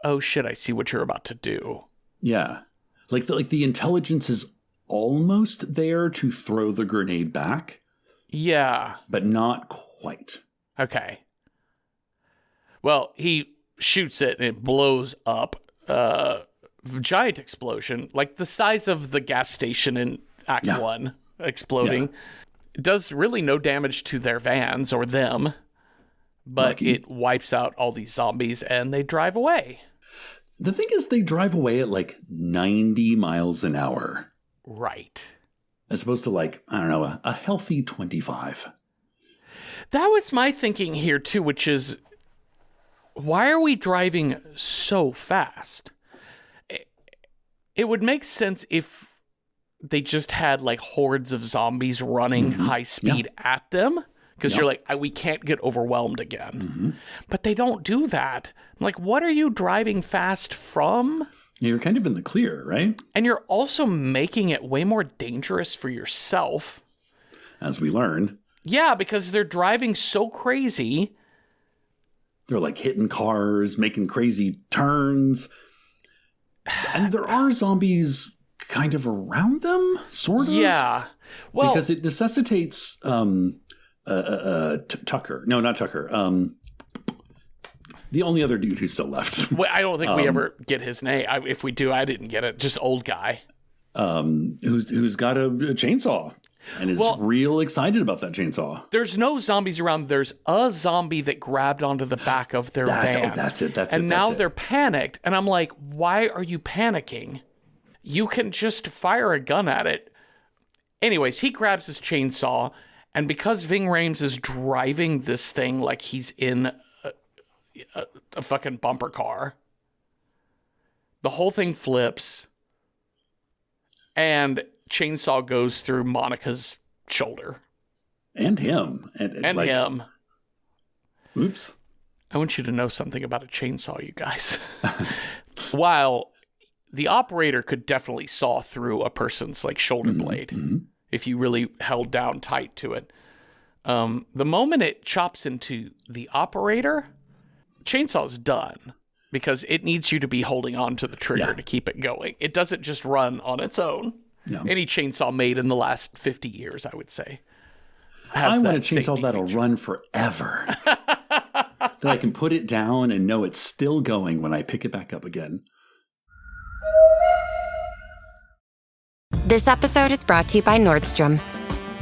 oh shit, I see what you're about to do. Yeah. Like the intelligence is almost there to throw the grenade back. Yeah. But not quite. Okay. Well, he shoots it and it blows up. Giant explosion, like the size of the gas station in Act 1 exploding. It does really no damage to their vans or them, but it wipes out all these zombies and they drive away. The thing is, they drive away at like 90 miles an hour. Right. As opposed to, like, I don't know, a healthy 25. That was my thinking here too, which is, why are we driving so fast? It would make sense if they just had, like, hordes of zombies running high speed at them. Because you're like, we can't get overwhelmed again. But they don't do that. I'm like, what are you driving fast from? You're kind of in the clear, right? And you're also making it way more dangerous for yourself. As we learn. Yeah, because they're driving so crazy. They're, like, hitting cars, making crazy turns. And there are zombies kind of around them, sort of. Yeah. Well, because it necessitates Tucker. No, not Tucker. The only other dude who's still left. Well, I don't think we ever get his name. If we do, I didn't get it. Just old guy. Who's got a chainsaw and is real excited about that chainsaw. There's no zombies around. There's a zombie that grabbed onto the back of their van. Oh, that's it. And now they're panicked. And I'm like, why are you panicking? You can just fire a gun at it. Anyways, he grabs his chainsaw. And because Ving Rhames is driving this thing like he's in a fucking bumper car, the whole thing flips. And chainsaw goes through Monica's shoulder. And him. And him. Oops. I want you to know something about a chainsaw, you guys. While the operator could definitely saw through a person's like shoulder blade if you really held down tight to it. The moment it chops into the operator, chainsaw's done. Because it needs you to be holding on to the trigger to keep it going. It doesn't just run on its own. Yeah. Any chainsaw made in the last 50 years, I would say. I want a chainsaw that'll run forever. That I can put it down and know it's still going when I pick it back up again. This episode is brought to you by Nordstrom.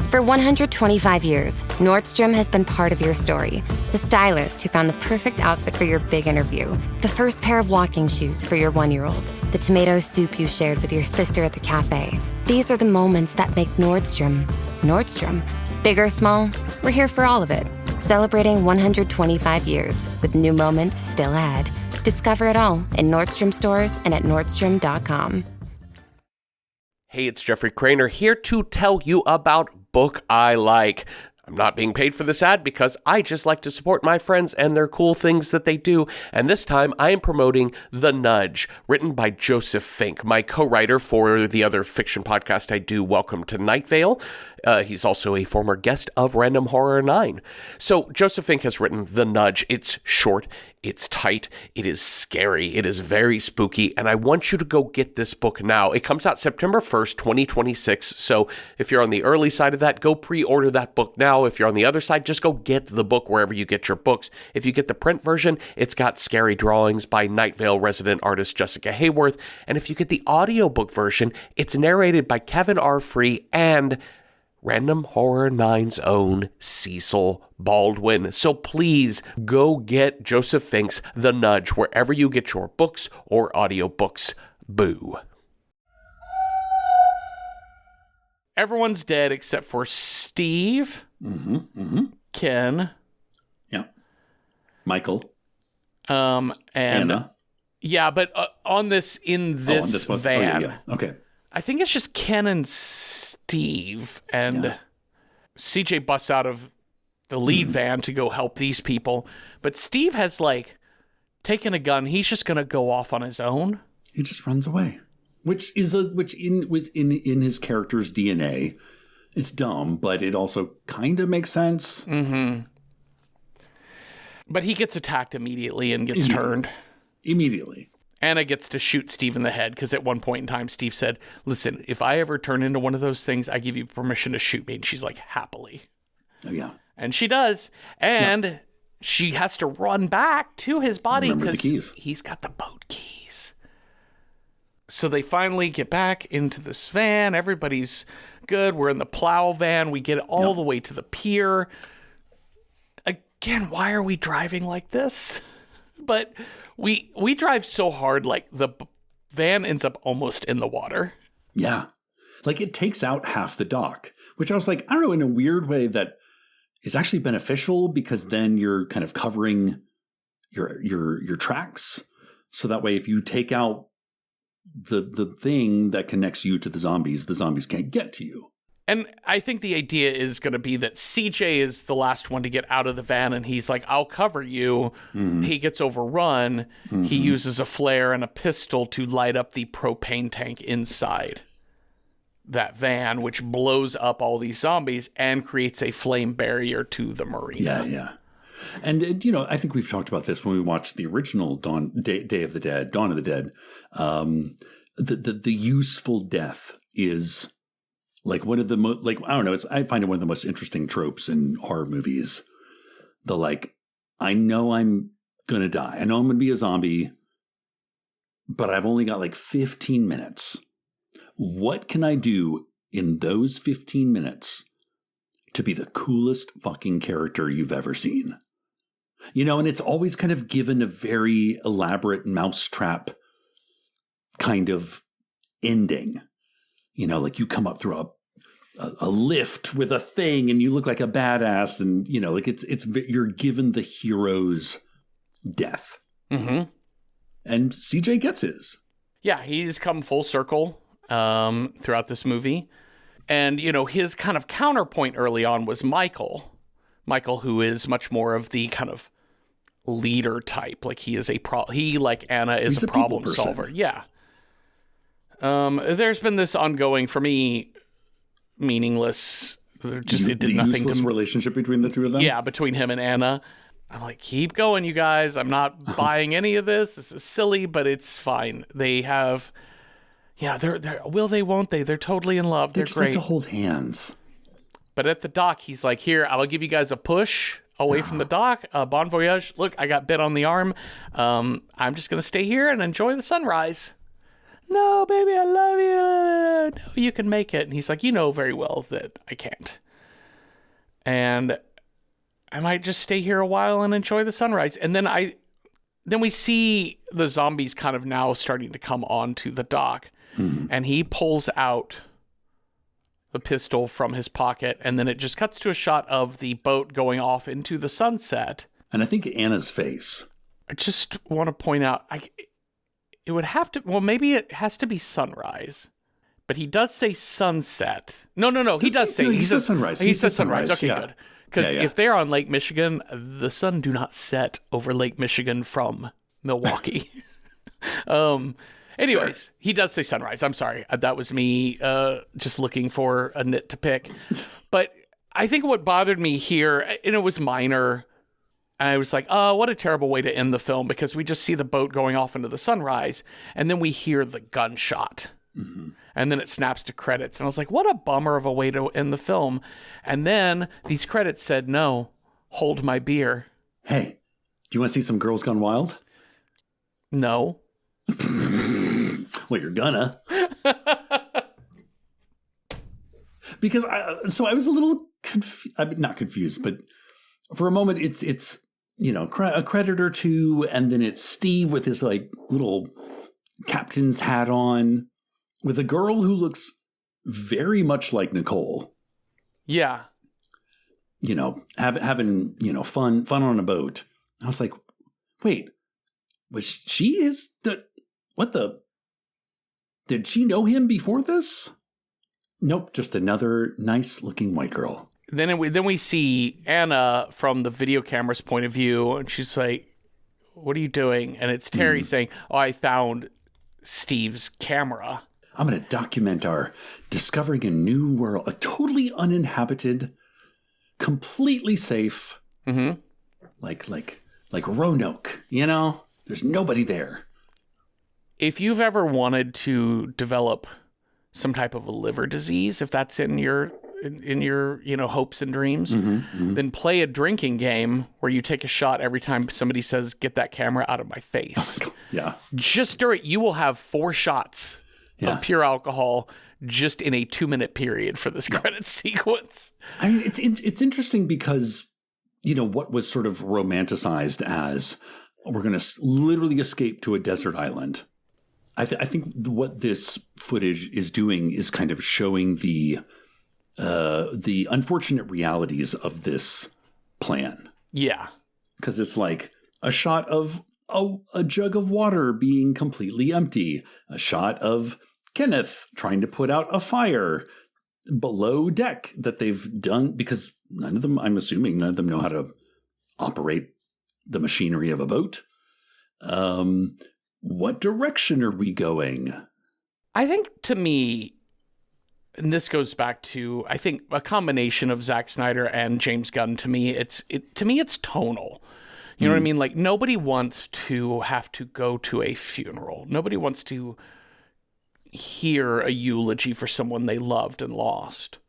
For 125 years, Nordstrom has been part of your story. The stylist who found the perfect outfit for your big interview. The first pair of walking shoes for your 1-year-old. The tomato soup you shared with your sister at the cafe. These are the moments that make Nordstrom, Nordstrom. Big or small, we're here for all of it. Celebrating 125 years with new moments still ahead. Discover it all in Nordstrom stores and at Nordstrom.com. Hey, it's Jeffrey Craner here to tell you about Book I Like. I'm not being paid for this ad because I just like to support my friends and their cool things that they do. And this time I am promoting The Nudge, written by Joseph Fink, my co-writer for the other fiction podcast I do, Welcome to Night Vale. He's also a former guest of Random Horror 9. So Joseph Fink has written The Nudge. It's short, it's tight, it is scary, it is very spooky, and I want you to go get this book now. It comes out September 1st, 2026, so if you're on the early side of that, go pre-order that book now. If you're on the other side, just go get the book wherever you get your books. If you get the print version, it's got scary drawings by Night Vale resident artist Jessica Hayworth, and if you get the audiobook version, it's narrated by Kevin R. Free and Random Horror 9's own Cecil Baldwin. So please go get Joseph Fink's The Nudge wherever you get your books or audiobooks. Boo. Everyone's dead except for Steve, Ken, Michael, and Anna. Yeah, but on this van. Yeah. Okay. I think it's just Ken and Steve, and CJ busts out of the lead van to go help these people. But Steve has taken a gun. He's just going to go off on his own. He just runs away, which was in his character's DNA. It's dumb, but it also kind of makes sense. Mm-hmm. But he gets attacked immediately and gets turned. Immediately. Anna gets to shoot Steve in the head because at one point in time, Steve said, listen, if I ever turn into one of those things, I give you permission to shoot me. And she's like, happily. Oh, yeah. And she does. And she has to run back to his body because he's got the boat keys. So they finally get back into this van. Everybody's good. We're in the plow van. We get all the way to the pier. Again, why are we driving like this? But we drive so hard, the van ends up almost in the water. Yeah. It takes out half the dock, which I was like, I don't know, in a weird way that is actually beneficial because then you're kind of covering your tracks. So that way, if you take out the thing that connects you to the zombies can't get to you. And I think the idea is going to be that CJ is the last one to get out of the van, and he's like, I'll cover you. Mm-hmm. He gets overrun. Mm-hmm. He uses a flare and a pistol to light up the propane tank inside that van, which blows up all these zombies and creates a flame barrier to the marina. Yeah. And, I think we've talked about this when we watched the original Dawn of the Dead. The useful death is Like one of the most, like, I don't know, I find it one of the most interesting tropes in horror movies. The like, I know I'm going to die. I know I'm going to be a zombie, but I've only got like 15 minutes. What can I do in those 15 minutes to be the coolest fucking character you've ever seen? You know, and it's always kind of given a very elaborate mousetrap kind of ending. You know, like you come up through a lift with a thing and you look like a badass, and, you know, like you're given the hero's death. Mm-hmm. And CJ gets his. Yeah, he's come full circle throughout this movie. And, you know, his kind of counterpoint early on was Michael, who is much more of the kind of leader type. Like he is he, like Anna, is He's a problem solver. Yeah. There's been this ongoing, for me, meaningless, it did nothing useless relationship between the two of them. Yeah, between him and Anna. I'm like, keep going, you guys. I'm not buying any of this. This is silly, but it's fine. They have, they're will they, won't they? They're totally in love. They're just great. like to hold hands. But at the dock, he's like, here, I'll give you guys a push away from the dock. Bon voyage. Look, I got bit on the arm. I'm just going to stay here and enjoy the sunrise. No, baby, I love you. No, you can make it. And he's like, you know very well that I can't. And I might just stay here a while and enjoy the sunrise. And then we see the zombies kind of now starting to come onto the dock. Mm-hmm. And he pulls out the pistol from his pocket. And then it just cuts to a shot of the boat going off into the sunset. And I think Anna's face. I just want to point out, it would have to, well, maybe it has to be sunrise. But he does say sunset. No. He does say he says sunrise. He says sunrise. Okay, yeah. good. Because if they're on Lake Michigan, the sun do not set over Lake Michigan from Milwaukee. Anyways, Fair. He does say sunrise. I'm sorry. That was me just looking for a nit to pick. But I think what bothered me here, and it was minor, and I was like, oh, what a terrible way to end the film, because we just see the boat going off into the sunrise, and then we hear the gunshot. Mm-hmm. And then it snaps to credits. And I was like, what a bummer of a way to end the film. And then these credits said, no, hold my beer. Hey, do you want to see some Girls Gone Wild? No. Well, you're gonna. Because I was a little confused. I mean, not confused, but for a moment it's you know, a credit or two, and then it's Steve with his like little captain's hat on, with a girl who looks very much like Nicole. Yeah. You know, having, you know, fun on a boat. I was like, wait, did she know him before this? Nope, just another nice looking white girl. Then we see Anna from the video camera's point of view, and she's like, what are you doing? And it's Terry saying, oh, I found Steve's camera. I'm going to document our discovering a new world, a totally uninhabited, completely safe, like Roanoke, you know? There's nobody there. If you've ever wanted to develop some type of a liver disease, if that's in your you know, hopes and dreams, then play a drinking game where you take a shot every time somebody says, get that camera out of my face. Yeah. Just during, you will have 4 shots of pure alcohol just in a 2-minute period for this credit sequence. I mean, it's interesting because, you know, what was sort of romanticized as we're going to literally escape to a desert island. I think what this footage is doing is kind of showing the unfortunate realities of this plan. Yeah. Because it's like a shot of a jug of water being completely empty, a shot of Kenneth trying to put out a fire below deck that they've done, because I'm assuming none of them know how to operate the machinery of a boat. What direction are we going? I think, to me, and this goes back to, I think, a combination of Zack Snyder and James Gunn. To me, it's tonal. You know what I mean? Like, nobody wants to have to go to a funeral. Nobody wants to hear a eulogy for someone they loved and lost.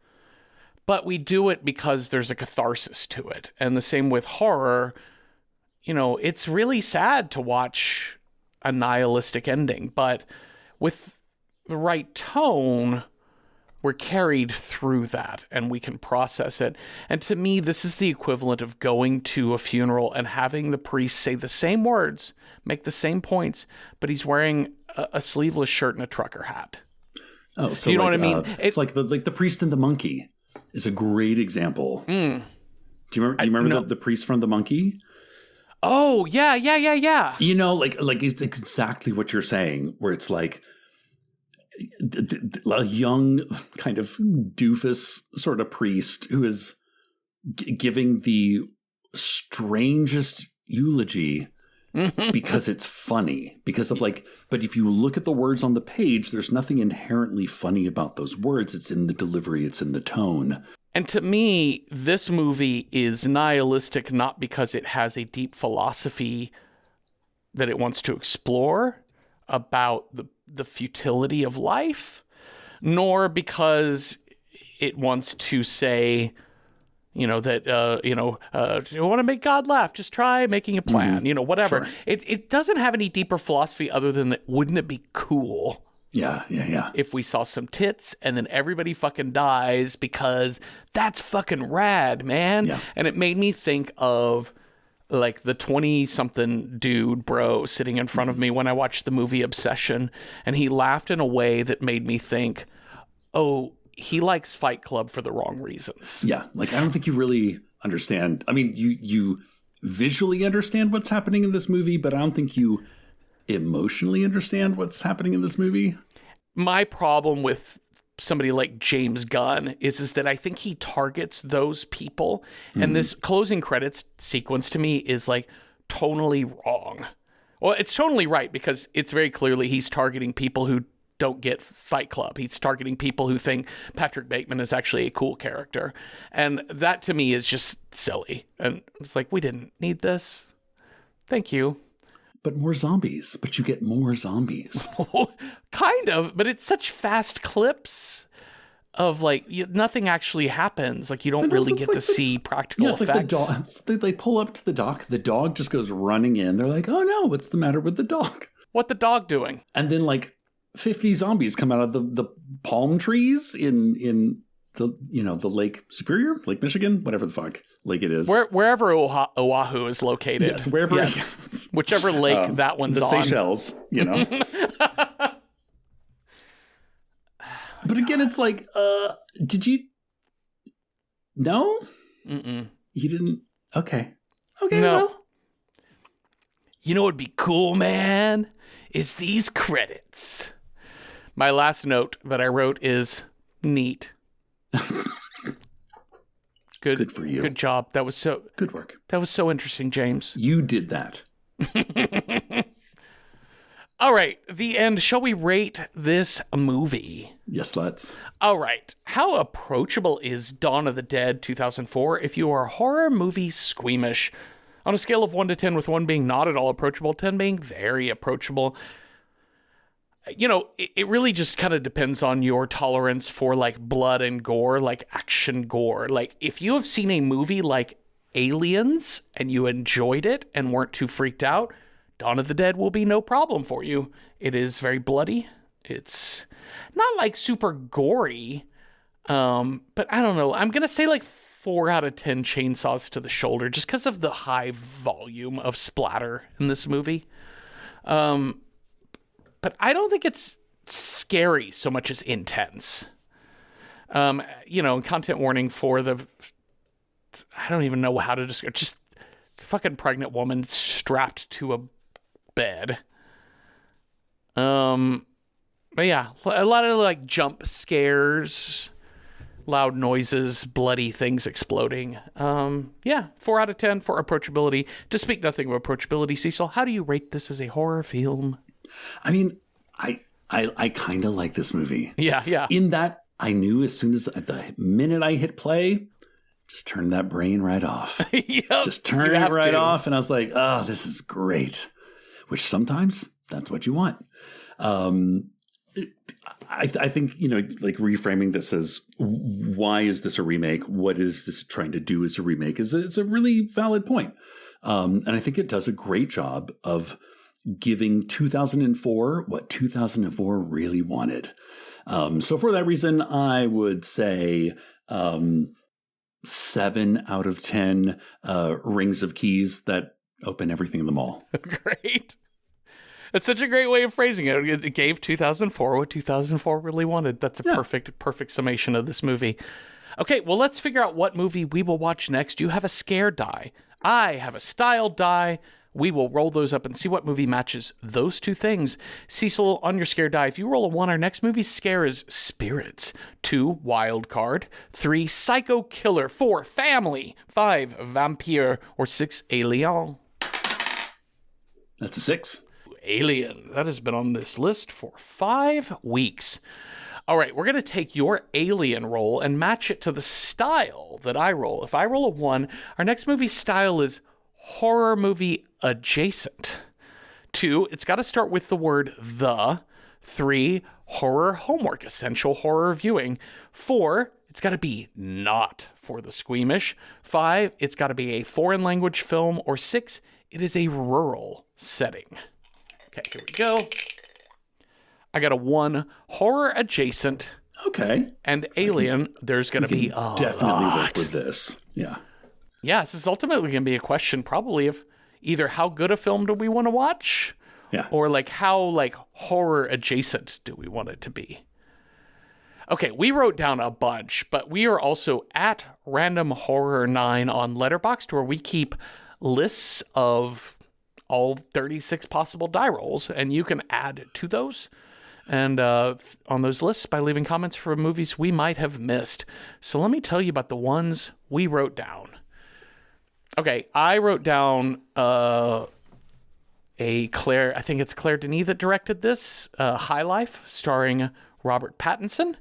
But we do it because there's a catharsis to it. And the same with horror. You know, it's really sad to watch a nihilistic ending, but with the right tone, we're carried through that and we can process it. And to me, this is the equivalent of going to a funeral and having the priest say the same words, make the same points, but he's wearing a sleeveless shirt and a trucker hat. Oh, so you know like, what I mean? It's like the priest and the monkey is a great example. Do you remember the priest from the monkey? Oh, yeah. You know, like it's exactly what you're saying, where it's like a young kind of doofus sort of priest who is giving the strangest eulogy because it's funny, because of like, but if you look at the words on the page, there's nothing inherently funny about those words. It's in the delivery, it's in the tone. And to me, this movie is nihilistic not because it has a deep philosophy that it wants to explore about the futility of life, nor because it wants to say, you know, that, you want to make God laugh, just try making a plan, you know, whatever. Sure. It doesn't have any deeper philosophy other than that, wouldn't it be cool? Yeah. If we saw some tits and then everybody fucking dies, because that's fucking rad, man. Yeah. And it made me think of like the 20-something dude bro sitting in front of me when I watched the movie Obsession, and he laughed in a way that made me think, oh, he likes Fight Club for the wrong reasons. Yeah. Like, I don't think you really understand. I mean, you visually understand what's happening in this movie, but I don't think you emotionally understand what's happening in this movie. My problem with somebody like James Gunn is that I think he targets those people. And this closing credits sequence to me is like tonally wrong. Well, it's totally right because it's very clearly he's targeting people who don't get Fight Club. He's targeting people who think Patrick Bateman is actually a cool character. And that to me is just silly. And it's like, we didn't need this. Thank you. But more zombies. But you get more zombies. Kind of, but it's such fast clips of like nothing actually happens. Like you don't really get to see practical effects. Like the dog, they pull up to the dock. The dog just goes running in. They're like, oh no, what's the matter with the dog? What the dog doing? And then like 50 zombies come out of the palm trees in the, you know, the Lake Superior, Lake Michigan, whatever the fuck lake it is. Wherever Oahu is located. Yes, wherever. Yes. Whichever lake that one's the on. Seychelles, you know. But again, it's like, did you? No? Mm-mm. You didn't? Okay, No. well. You know what would be cool, man? Is these credits. My last note that I wrote is neat. Good for you. Good job. That was so Good work. That was so interesting, James. You did that. All right, the end. Shall we rate this movie? Yes, let's. All right. How approachable is Dawn of the Dead 2004 if you are horror movie squeamish? On a scale of 1 to 10, with 1 being not at all approachable, 10 being very approachable. You know, it really just kind of depends on your tolerance for like blood and gore, like action gore. Like if you have seen a movie like Aliens and you enjoyed it and weren't too freaked out, Dawn of the Dead will be no problem for you. It is very bloody. It's not like super gory, but I don't know. I'm going to say like 4 out of 10 chainsaws to the shoulder just because of the high volume of splatter in this movie. But I don't think it's scary so much as intense. You know, content warning for the, I don't even know how to describe, just fucking pregnant woman strapped to a bed. But yeah, a lot of like jump scares, loud noises, bloody things exploding. Yeah, 4 out of 10 for approachability. To speak nothing of approachability, Cecil, how do you rate this as a horror film? I mean, I kind of like this movie. Yeah. In that, I knew as soon as the minute I hit play, just turn that brain right off. Yep, just turn it right off. And I was like, oh, this is great. Which sometimes that's what you want. I think, like reframing this as why is this a remake? What is this trying to do as a remake? It's a really valid point. And I think it does a great job of giving 2004 what 2004 really wanted. So for that reason, I would say 7 out of 10 rings of keys that open everything in the mall. Great. That's such a great way of phrasing it. It gave 2004 what 2004 really wanted. That's a perfect summation of this movie. Okay, well, let's figure out what movie we will watch next. You have a scare die. I have a style die. We will roll those up and see what movie matches those two things. Cecil, on your scare die, if you roll a 1, our next movie's scare is Spirits. 2, Wild Card. 3, Psycho Killer. 4, Family. 5, Vampire. Or 6, Alien. That's a 6. Alien. That has been on this list for 5 weeks. All right, we're going to take your Alien roll and match it to the style that I roll. If I roll a 1, our next movie's style is horror movie adjacent. 2, it's got to start with the word the. 3, horror homework, essential horror viewing. 4, it's got to be not for the squeamish. 5, it's got to be a foreign language film. Or 6, it is a rural setting. Okay, here we go. I got a 1, horror adjacent. Okay. And Alien, there's going to be a definitely lot. work with this. Yeah. Yeah, this is ultimately going to be a question probably of either how good a film do we want to watch, or like how like horror adjacent do we want it to be. Okay, we wrote down a bunch, but we are also at Random Horror 9 on Letterboxd, where we keep lists of all 36 possible die rolls, and you can add to those and on those lists by leaving comments for movies we might have missed. So let me tell you about the ones we wrote down. Okay, I wrote down I think it's Claire Denis that directed this, High Life, starring Robert Pattinson.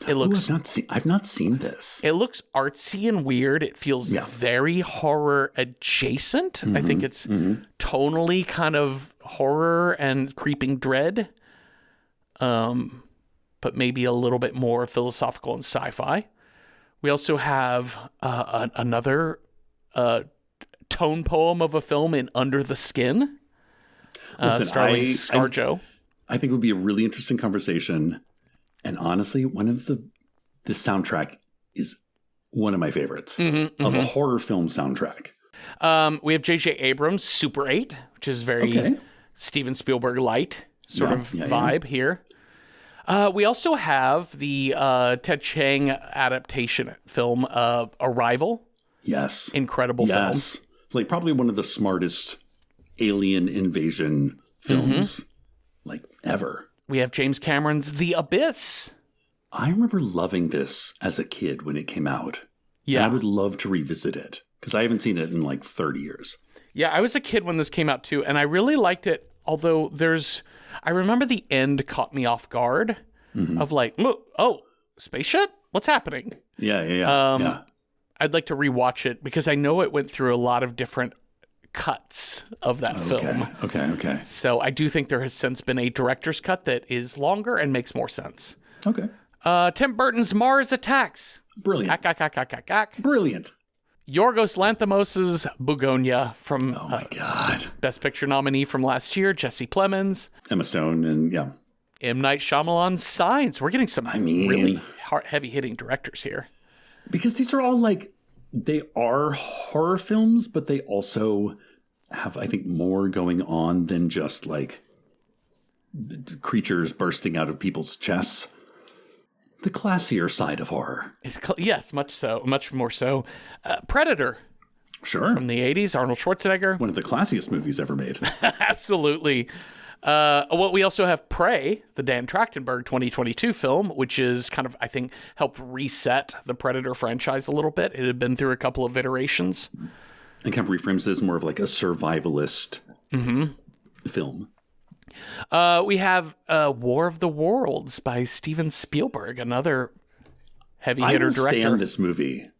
It looks. I've not seen this. It looks artsy and weird. It feels very horror adjacent. I think it's tonally kind of horror and creeping dread, but maybe a little bit more philosophical and sci-fi. We also have another tone poem of a film in Under the Skin, starring ScarJo. I think it would be a really interesting conversation. And honestly, the soundtrack is one of my favorites of a horror film soundtrack. We have J.J. Abrams' Super 8, which is very Steven Spielberg light sort of vibe here. We also have the Ted Chiang adaptation film, Arrival. Yes. Incredible film. Like probably one of the smartest alien invasion films like ever. We have James Cameron's The Abyss. I remember loving this as a kid when it came out. Yeah. And I would love to revisit it because I haven't seen it in like 30 years. Yeah, I was a kid when this came out too, and I really liked it, although I remember the end caught me off guard of like, oh, spaceship? What's happening? Yeah. I'd like to rewatch it because I know it went through a lot of different cuts of that film. Okay. So I do think there has since been a director's cut that is longer and makes more sense. Okay. Tim Burton's Mars Attacks. Brilliant. Brilliant. Yorgos Lanthimos' Bugonia from Oh my God. Best Picture nominee from last year, Jesse Plemons. Emma Stone and M. Night Shyamalan's Signs. We're getting some really heavy-hitting directors here. Because these are all like, they are horror films, but they also have, I think, more going on than just like creatures bursting out of people's chests. The classier side of horror. Yes, much more so. Predator. Sure. From the 80s, Arnold Schwarzenegger. One of the classiest movies ever made. Absolutely. Well, we also have Prey, the Dan Trachtenberg 2022 film, which is kind of, I think, helped reset the Predator franchise a little bit. It had been through a couple of iterations. And kind of reframes this more of like a survivalist film. We have War of the Worlds by Steven Spielberg, another heavy hitter director. I understand this movie.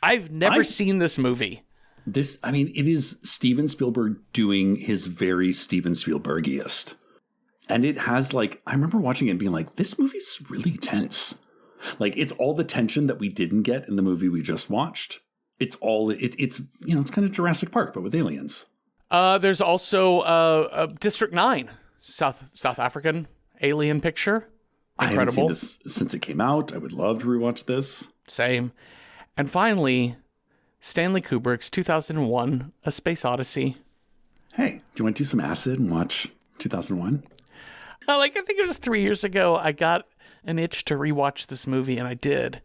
I've never seen this movie. It is Steven Spielberg doing his very Steven Spielbergiest. And it has like, I remember watching it and being like, this movie's really tense. Like, it's all the tension that we didn't get in the movie we just watched. It's kind of Jurassic Park, but with aliens. There's also District 9, South African alien picture. Incredible. I haven't seen this since it came out. I would love to rewatch this. Same. And finally, Stanley Kubrick's 2001, A Space Odyssey. Hey, do you want to do some acid and watch 2001? I think it was 3 years ago, I got an itch to rewatch this movie, and I did.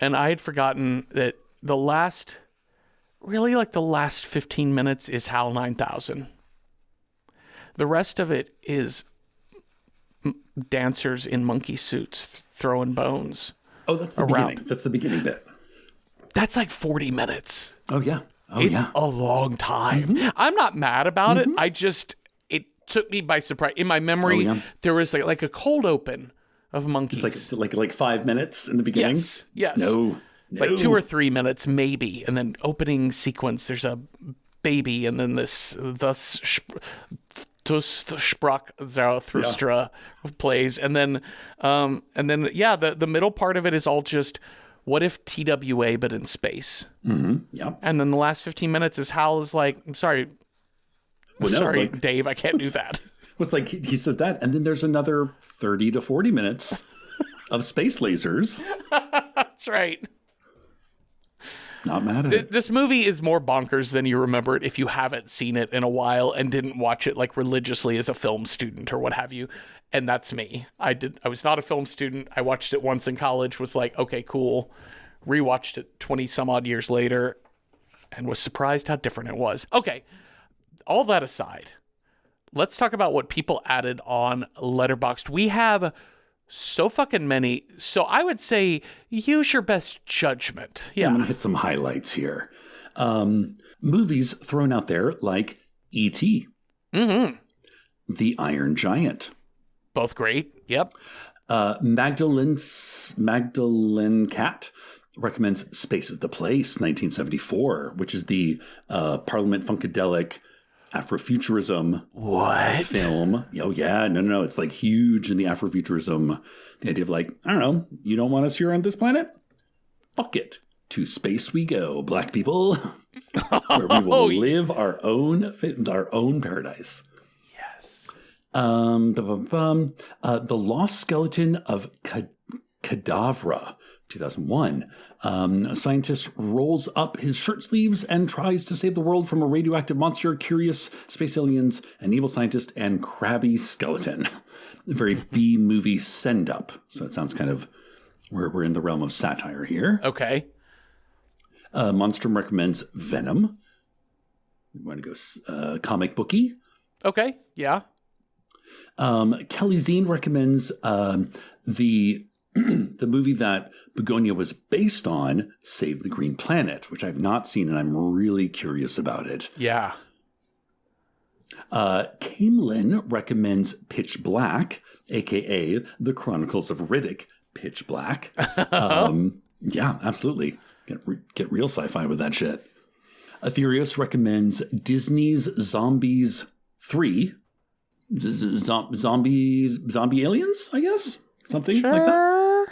And I had forgotten that the last 15 minutes is HAL 9000. The rest of it is dancers in monkey suits throwing bones. Oh, that's the beginning. That's the beginning bit. That's like 40 minutes. Oh, yeah. It's a long time. Mm-hmm. I'm not mad about it. It took me by surprise. In my memory, there was like a cold open of monkeys. It's like 5 minutes in the beginning? Yes. No. Like 2 or 3 minutes, maybe. And then opening sequence, there's a baby, and then thus Sprach Zarathustra plays. And then the middle part of it is all just, what if TWA but in space? Mm-hmm. Yeah. And then the last 15 minutes is Hal is like, I'm sorry. Dave, I can't do that. It's like he says that, and then there's another 30 to 40 minutes of space lasers. That's right. Not mad at it. This movie is more bonkers than you remember it if you haven't seen it in a while and didn't watch it like religiously as a film student or what have you. And that's me. I was not a film student. I watched it once in college, was like, okay, cool. Rewatched it 20 some odd years later and was surprised how different it was. Okay. All that aside, let's talk about what people added on Letterboxd. We have so fucking many. So I would say use your best judgment. Yeah. I'm going to hit some highlights here. Movies thrown out there like E.T. Mm-hmm. The Iron Giant. Both great. Yep. Magdalene Cat recommends Space is the Place, 1974, which is the Parliament Funkadelic Afrofuturism film. Oh, yeah. No. It's like huge in the Afrofuturism. The idea of like, I don't know, you don't want us here on this planet? Fuck it. To space we go, black people, where we will live our own paradise. Yes. The Lost Skeleton of Cadavra, 2001. A scientist rolls up his shirt sleeves and tries to save the world from a radioactive monster, curious space aliens, an evil scientist, and crabby skeleton. A very B-movie send-up. So it sounds kind of, we're in the realm of satire here. Okay. Monstrum recommends Venom. We want to go comic booky. Okay, yeah. Kelly Zine recommends the movie that Begonia was based on, Save the Green Planet, which I've not seen, and I'm really curious about it. Yeah. Kamelin recommends Pitch Black, a.k.a. The Chronicles of Riddick, Pitch Black. Yeah, absolutely. Get real sci-fi with that shit. Aetherios recommends Disney's Zombies 3. Zombie aliens, I guess? Something like that.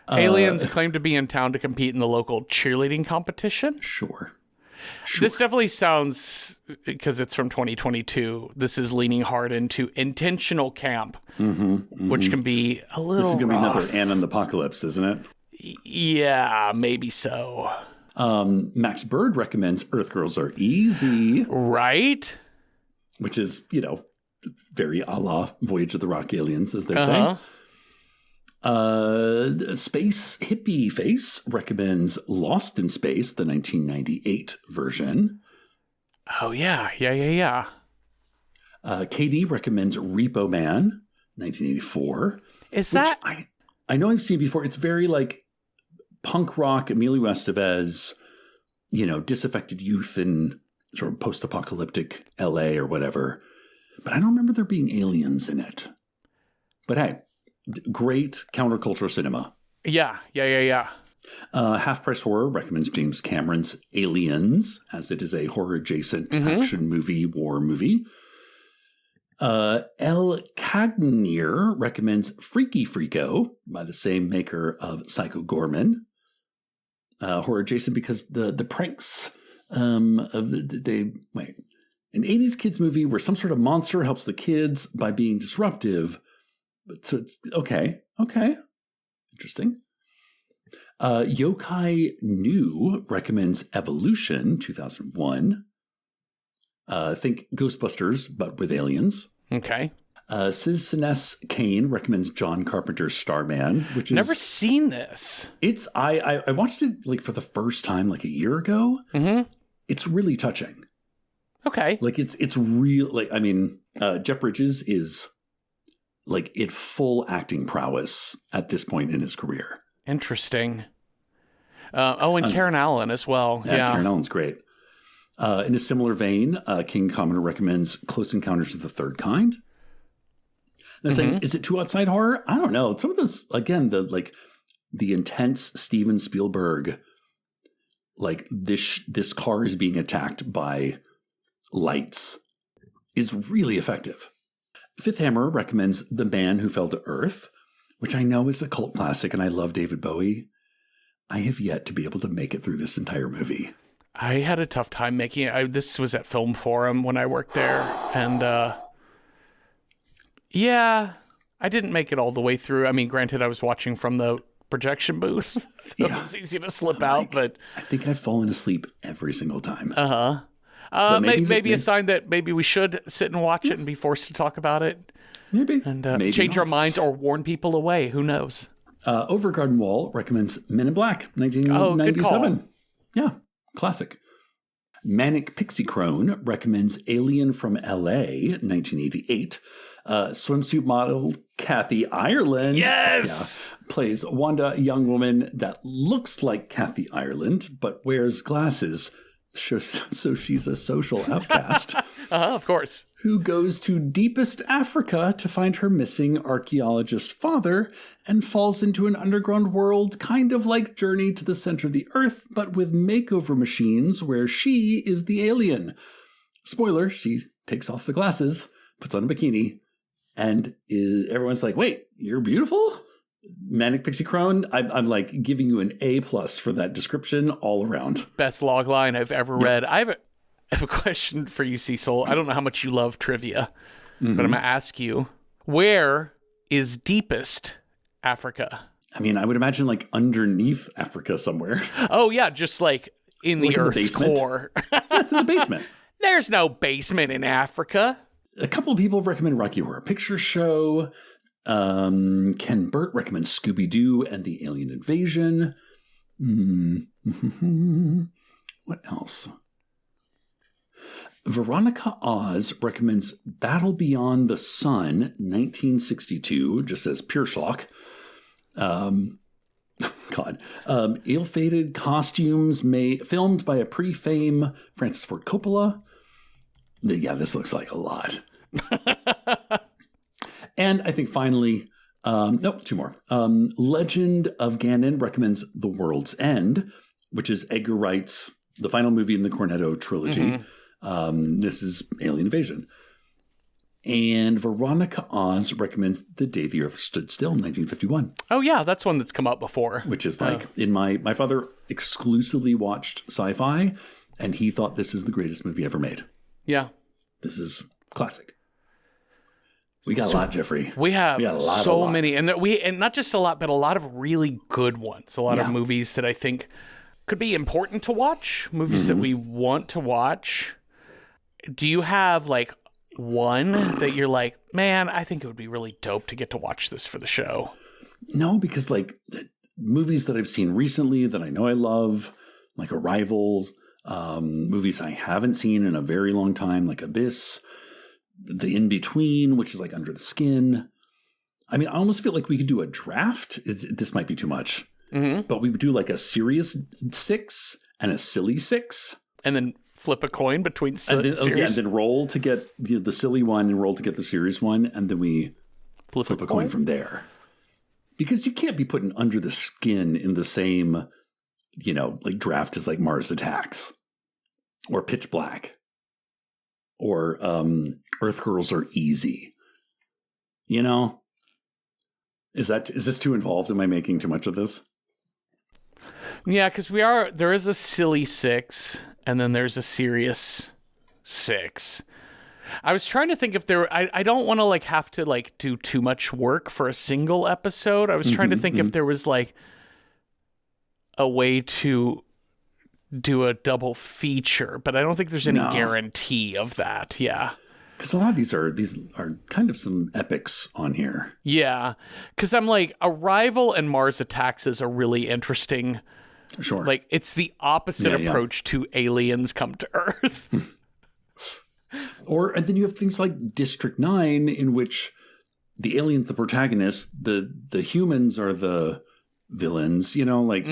Aliens claim to be in town to compete in the local cheerleading competition. Sure. This definitely sounds, because it's from 2022, this is leaning hard into intentional camp, which can be a little This is going to be rough. another Anna and the Apocalypse, isn't it? Yeah, maybe so. Max Bird recommends Earth Girls Are Easy. Right? Which is, very a la Voyage of the Rock Aliens, as they say. Space Hippie Face recommends Lost in Space, the 1998 version. Oh, yeah. Yeah. Katie recommends Repo Man, 1984. Is that... I know I've seen before. It's very like punk rock, Emilio Estevez, disaffected youth in sort of post-apocalyptic LA or whatever. But I don't remember there being aliens in it. But hey, great countercultural cinema. Yeah. Half Price Horror recommends James Cameron's Aliens, as it is a horror-adjacent action movie, war movie. El Cagnir recommends Freaky Freako by the same maker of Psycho Gorman. Horror adjacent because the pranks of an 80s kids movie where some sort of monster helps the kids by being disruptive. But so it's okay. Interesting. Yokai New recommends Evolution 2001. Think Ghostbusters, but with aliens. Okay. Citizeness Kane recommends John Carpenter's Starman, which is never seen this. It's I watched it like for the first time like a year ago. Mm-hmm. It's really touching. Okay. Like it's real. Like I mean, Jeff Bridges is like at full acting prowess at this point in his career. Interesting. And Karen Allen as well. Yeah, Karen Allen's great. In a similar vein, King Commenter recommends Close Encounters of the Third Kind. They're saying, is it too outside horror? I don't know. Some of those, again, the intense Steven Spielberg, like this car is being attacked by lights, is really effective. Fifth Hammer recommends The Man Who Fell to Earth, which I know is a cult classic, and I love David Bowie. I have yet to be able to make it through this entire movie. I had a tough time making it. This was at Film Forum when I worked there, and yeah, I didn't make it all the way through. I mean, granted, I was watching from the projection booth, so it was easy to slip out. But I think I've fallen asleep every single time. Maybe a sign that maybe we should sit and watch it and be forced to talk about it. Maybe. And maybe change our minds or warn people away. Who knows? Over Garden Wall recommends Men in Black, 1997. Yeah, classic. Manic Pixie Crone recommends Alien from L.A., 1988. Swimsuit model Kathy Ireland plays Wanda, a young woman that looks like Kathy Ireland, but wears glasses, so she's a social outcast. Of course. Who goes to deepest Africa to find her missing archaeologist father and falls into an underground world kind of like Journey to the Center of the Earth, but with makeover machines where she is the alien. Spoiler, she takes off the glasses, puts on a bikini, and everyone's like, wait, you're beautiful? Manic Pixie Crone, I'm like giving you an A+ for that description all around. Best log line I've ever read. I have a question for you, Cecil. I don't know how much you love trivia, but I'm going to ask you, where is deepest Africa? I mean, I would imagine like underneath Africa somewhere. Oh, yeah, just like in the Earth's core. It's in the basement. There's no basement in Africa. A couple of people have recommended Rocky Horror Picture Show. Ken Burt recommends Scooby-Doo and the Alien Invasion. What else? Veronica Oz recommends Battle Beyond the Sun, 1962, just says pure schlock. Ill-fated costumes filmed by a pre-fame Francis Ford Coppola. Yeah, this looks like a lot. And I think finally, two more. Legend of Ganon recommends The World's End, which is Edgar Wright's the final movie in the Cornetto trilogy. This is Alien Invasion. And Veronica Oz recommends The Day the Earth Stood Still, 1951. Oh, yeah, that's one that's come up before. Which is like, my father exclusively watched sci-fi, and he thought this is the greatest movie ever made. Yeah. This is classic. We got a lot, Jeffrey. We have so many. And not just a lot, but a lot of really good ones. A lot of movies that I think could be important to watch. Movies that we want to watch. Do you have like one that you're like, man, I think it would be really dope to get to watch this for the show? No, because like the movies that I've seen recently that I know I love, like Arrivals, movies I haven't seen in a very long time, like Abyss, The In-Between, which is like Under the Skin. I mean, I almost feel like we could do a draft. This might be too much, but we would do like a serious 6 and a silly 6. And then flip a coin between series. And then roll to get the silly one and roll to get the serious one. And then we flip a coin from there. Because you can't be putting Under the Skin in the same, like draft as like Mars Attacks or Pitch Black or Earth Girls Are Easy. You know? Is this too involved? Am I making too much of this? Yeah, because there is a silly 6, and then there's a serious 6. I was trying to think if I don't want to like have to like do too much work for a single episode. I was trying to think if there was like a way to do a double feature, but I don't think there's any guarantee of that. Yeah. Because a lot of these are kind of some epics on here. Yeah. Because I'm like, Arrival and Mars Attacks is a really interesting. Sure. Like, it's the opposite approach to Aliens Come to Earth. And then you have things like District 9, in which the aliens, the protagonists, the humans are the villains, you know, like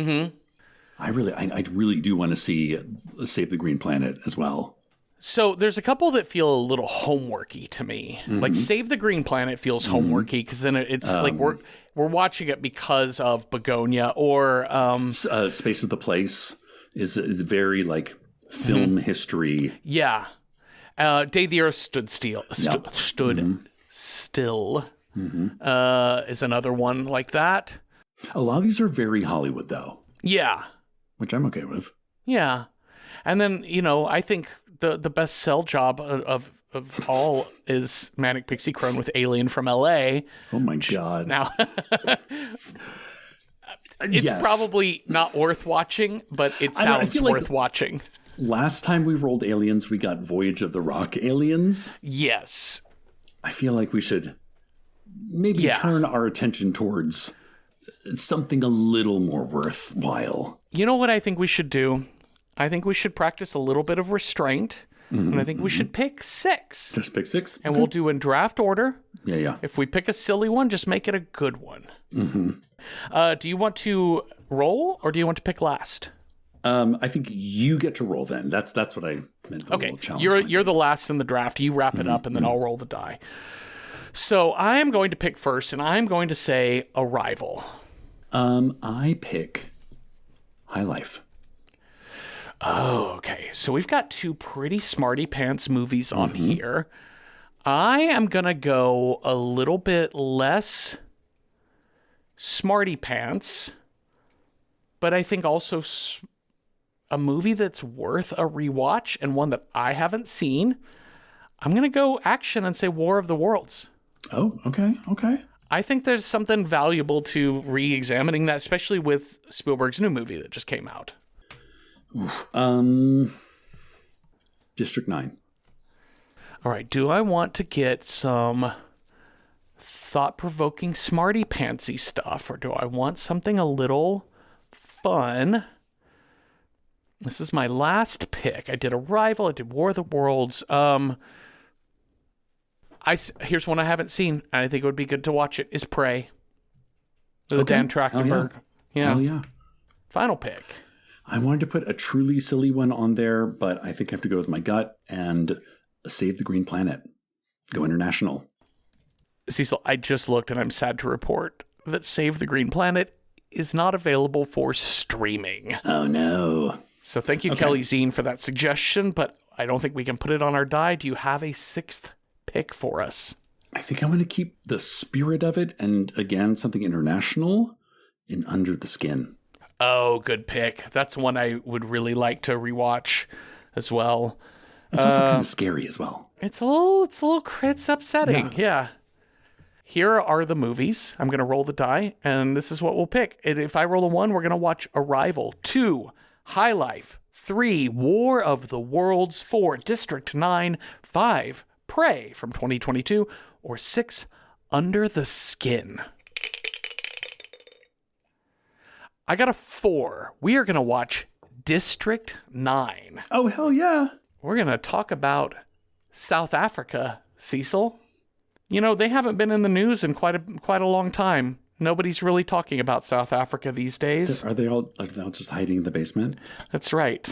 I really do want to see Save the Green Planet as well. So there's a couple that feel a little homeworky to me. Like Save the Green Planet feels homeworky because then it's like we're watching it because of Begonia, or Space is the Place is very like film history. Yeah. Day the Earth Stood Still. Still is another one like that. A lot of these are very Hollywood, though. Yeah. Which I'm okay with. Yeah. And then, you know, I think the best sell job of all is Manic Pixie Crone with Alien from L.A. Oh, my God. Now, it's probably not worth watching, but it sounds worth watching. Last time we rolled Aliens, we got Voyage of the Rock Aliens. Yes. I feel like we should maybe turn our attention towards something a little more worthwhile. You know what I think we should do? I think we should practice a little bit of restraint, and I think we should pick 6. Just pick 6? And we'll do in draft order. Yeah. If we pick a silly one, just make it a good one. Do you want to roll, or do you want to pick last? I think you get to roll then. That's what I meant. Okay, you're the last in the draft. You wrap it up, and then I'll roll the die. So I'm going to pick first, and I'm going to say Arrival. I pick High Life. Oh, okay. So we've got 2 pretty smarty pants movies on here. I am going to go a little bit less smarty pants, but I think also a movie that's worth a rewatch and one that I haven't seen. I'm going to go action and say War of the Worlds. Oh, okay. I think there's something valuable to re-examining that, especially with Spielberg's new movie that just came out. District 9. All right. Do I want to get some thought-provoking smarty pantsy stuff, or do I want something a little fun? This is my last pick. I did Arrival. I did War of the Worlds. Here's one I haven't seen, and I think it would be good to watch it, is Prey. The Dan Trachtenberg. Hell yeah. Final pick. I wanted to put a truly silly one on there, but I think I have to go with my gut and Save the Green Planet. Go international. Cecil, I just looked, and I'm sad to report that Save the Green Planet is not available for streaming. Oh, no. So thank you, Kelly Zine, for that suggestion, but I don't think we can put it on our die. Do you have a 6th pick for us? I think I'm going to keep the spirit of it, and again, something international in Under the Skin. Oh, good pick. That's one I would really like to rewatch as well. It's also kind of scary as well. It's upsetting. Yeah. Here are the movies. I'm going to roll the die, and this is what we'll pick. If I roll a 1, we're going to watch Arrival. 2, High Life. 3, War of the Worlds. 4, District 9. 5, Prey from 2022. Or 6, Under the Skin. I got a 4. We are going to watch District 9. Oh, hell yeah. We're going to talk about South Africa, Cecil. You know, they haven't been in the news in quite a long time. Nobody's really talking about South Africa these days. Are they all just hiding in the basement? That's right.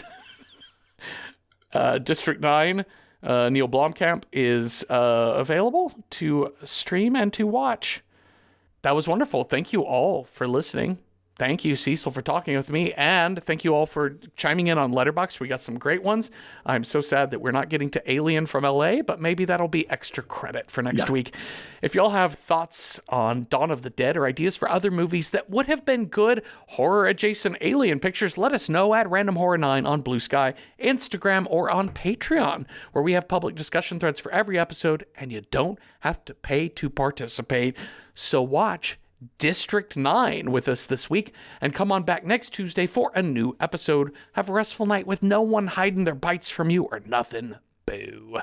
District 9, Neil Blomkamp, is available to stream and to watch. That was wonderful. Thank you all for listening. Thank you, Cecil, for talking with me, and thank you all for chiming in on Letterboxd. We got some great ones. I'm so sad that we're not getting to Alien from LA, but maybe that'll be extra credit for next week. If y'all have thoughts on Dawn of the Dead or ideas for other movies that would have been good horror-adjacent alien pictures, let us know at Random Horror 9 on Blue Sky, Instagram, or on Patreon, where we have public discussion threads for every episode, and you don't have to pay to participate. So watch District 9 with us this week, and come on back next Tuesday for a new episode. Have a restful night with no one hiding their bites from you or nothing. Boo.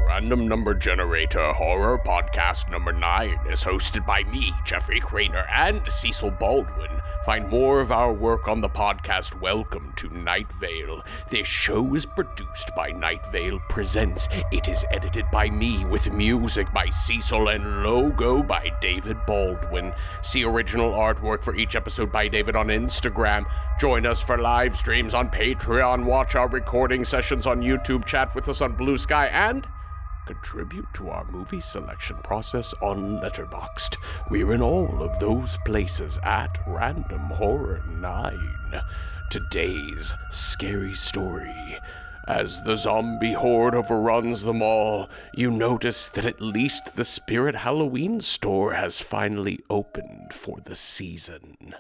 Random Number Generator Horror Podcast number 9 is hosted by me, Jeffrey Craner, and Cecil Baldwin. Find more of our work on the podcast. Welcome to Night Vale. This show is produced by Night Vale Presents. It is edited by me with music by Cecil and logo by David Baldwin. See original artwork for each episode by David on Instagram. Join us for live streams on Patreon. Watch our recording sessions on YouTube. Chat with us on Blue Sky, and contribute to our movie selection process on Letterboxd. We're in all of those places at Random Horror 9. Today's scary story. As the zombie horde overruns them all, you notice that at least the Spirit Halloween store has finally opened for the season.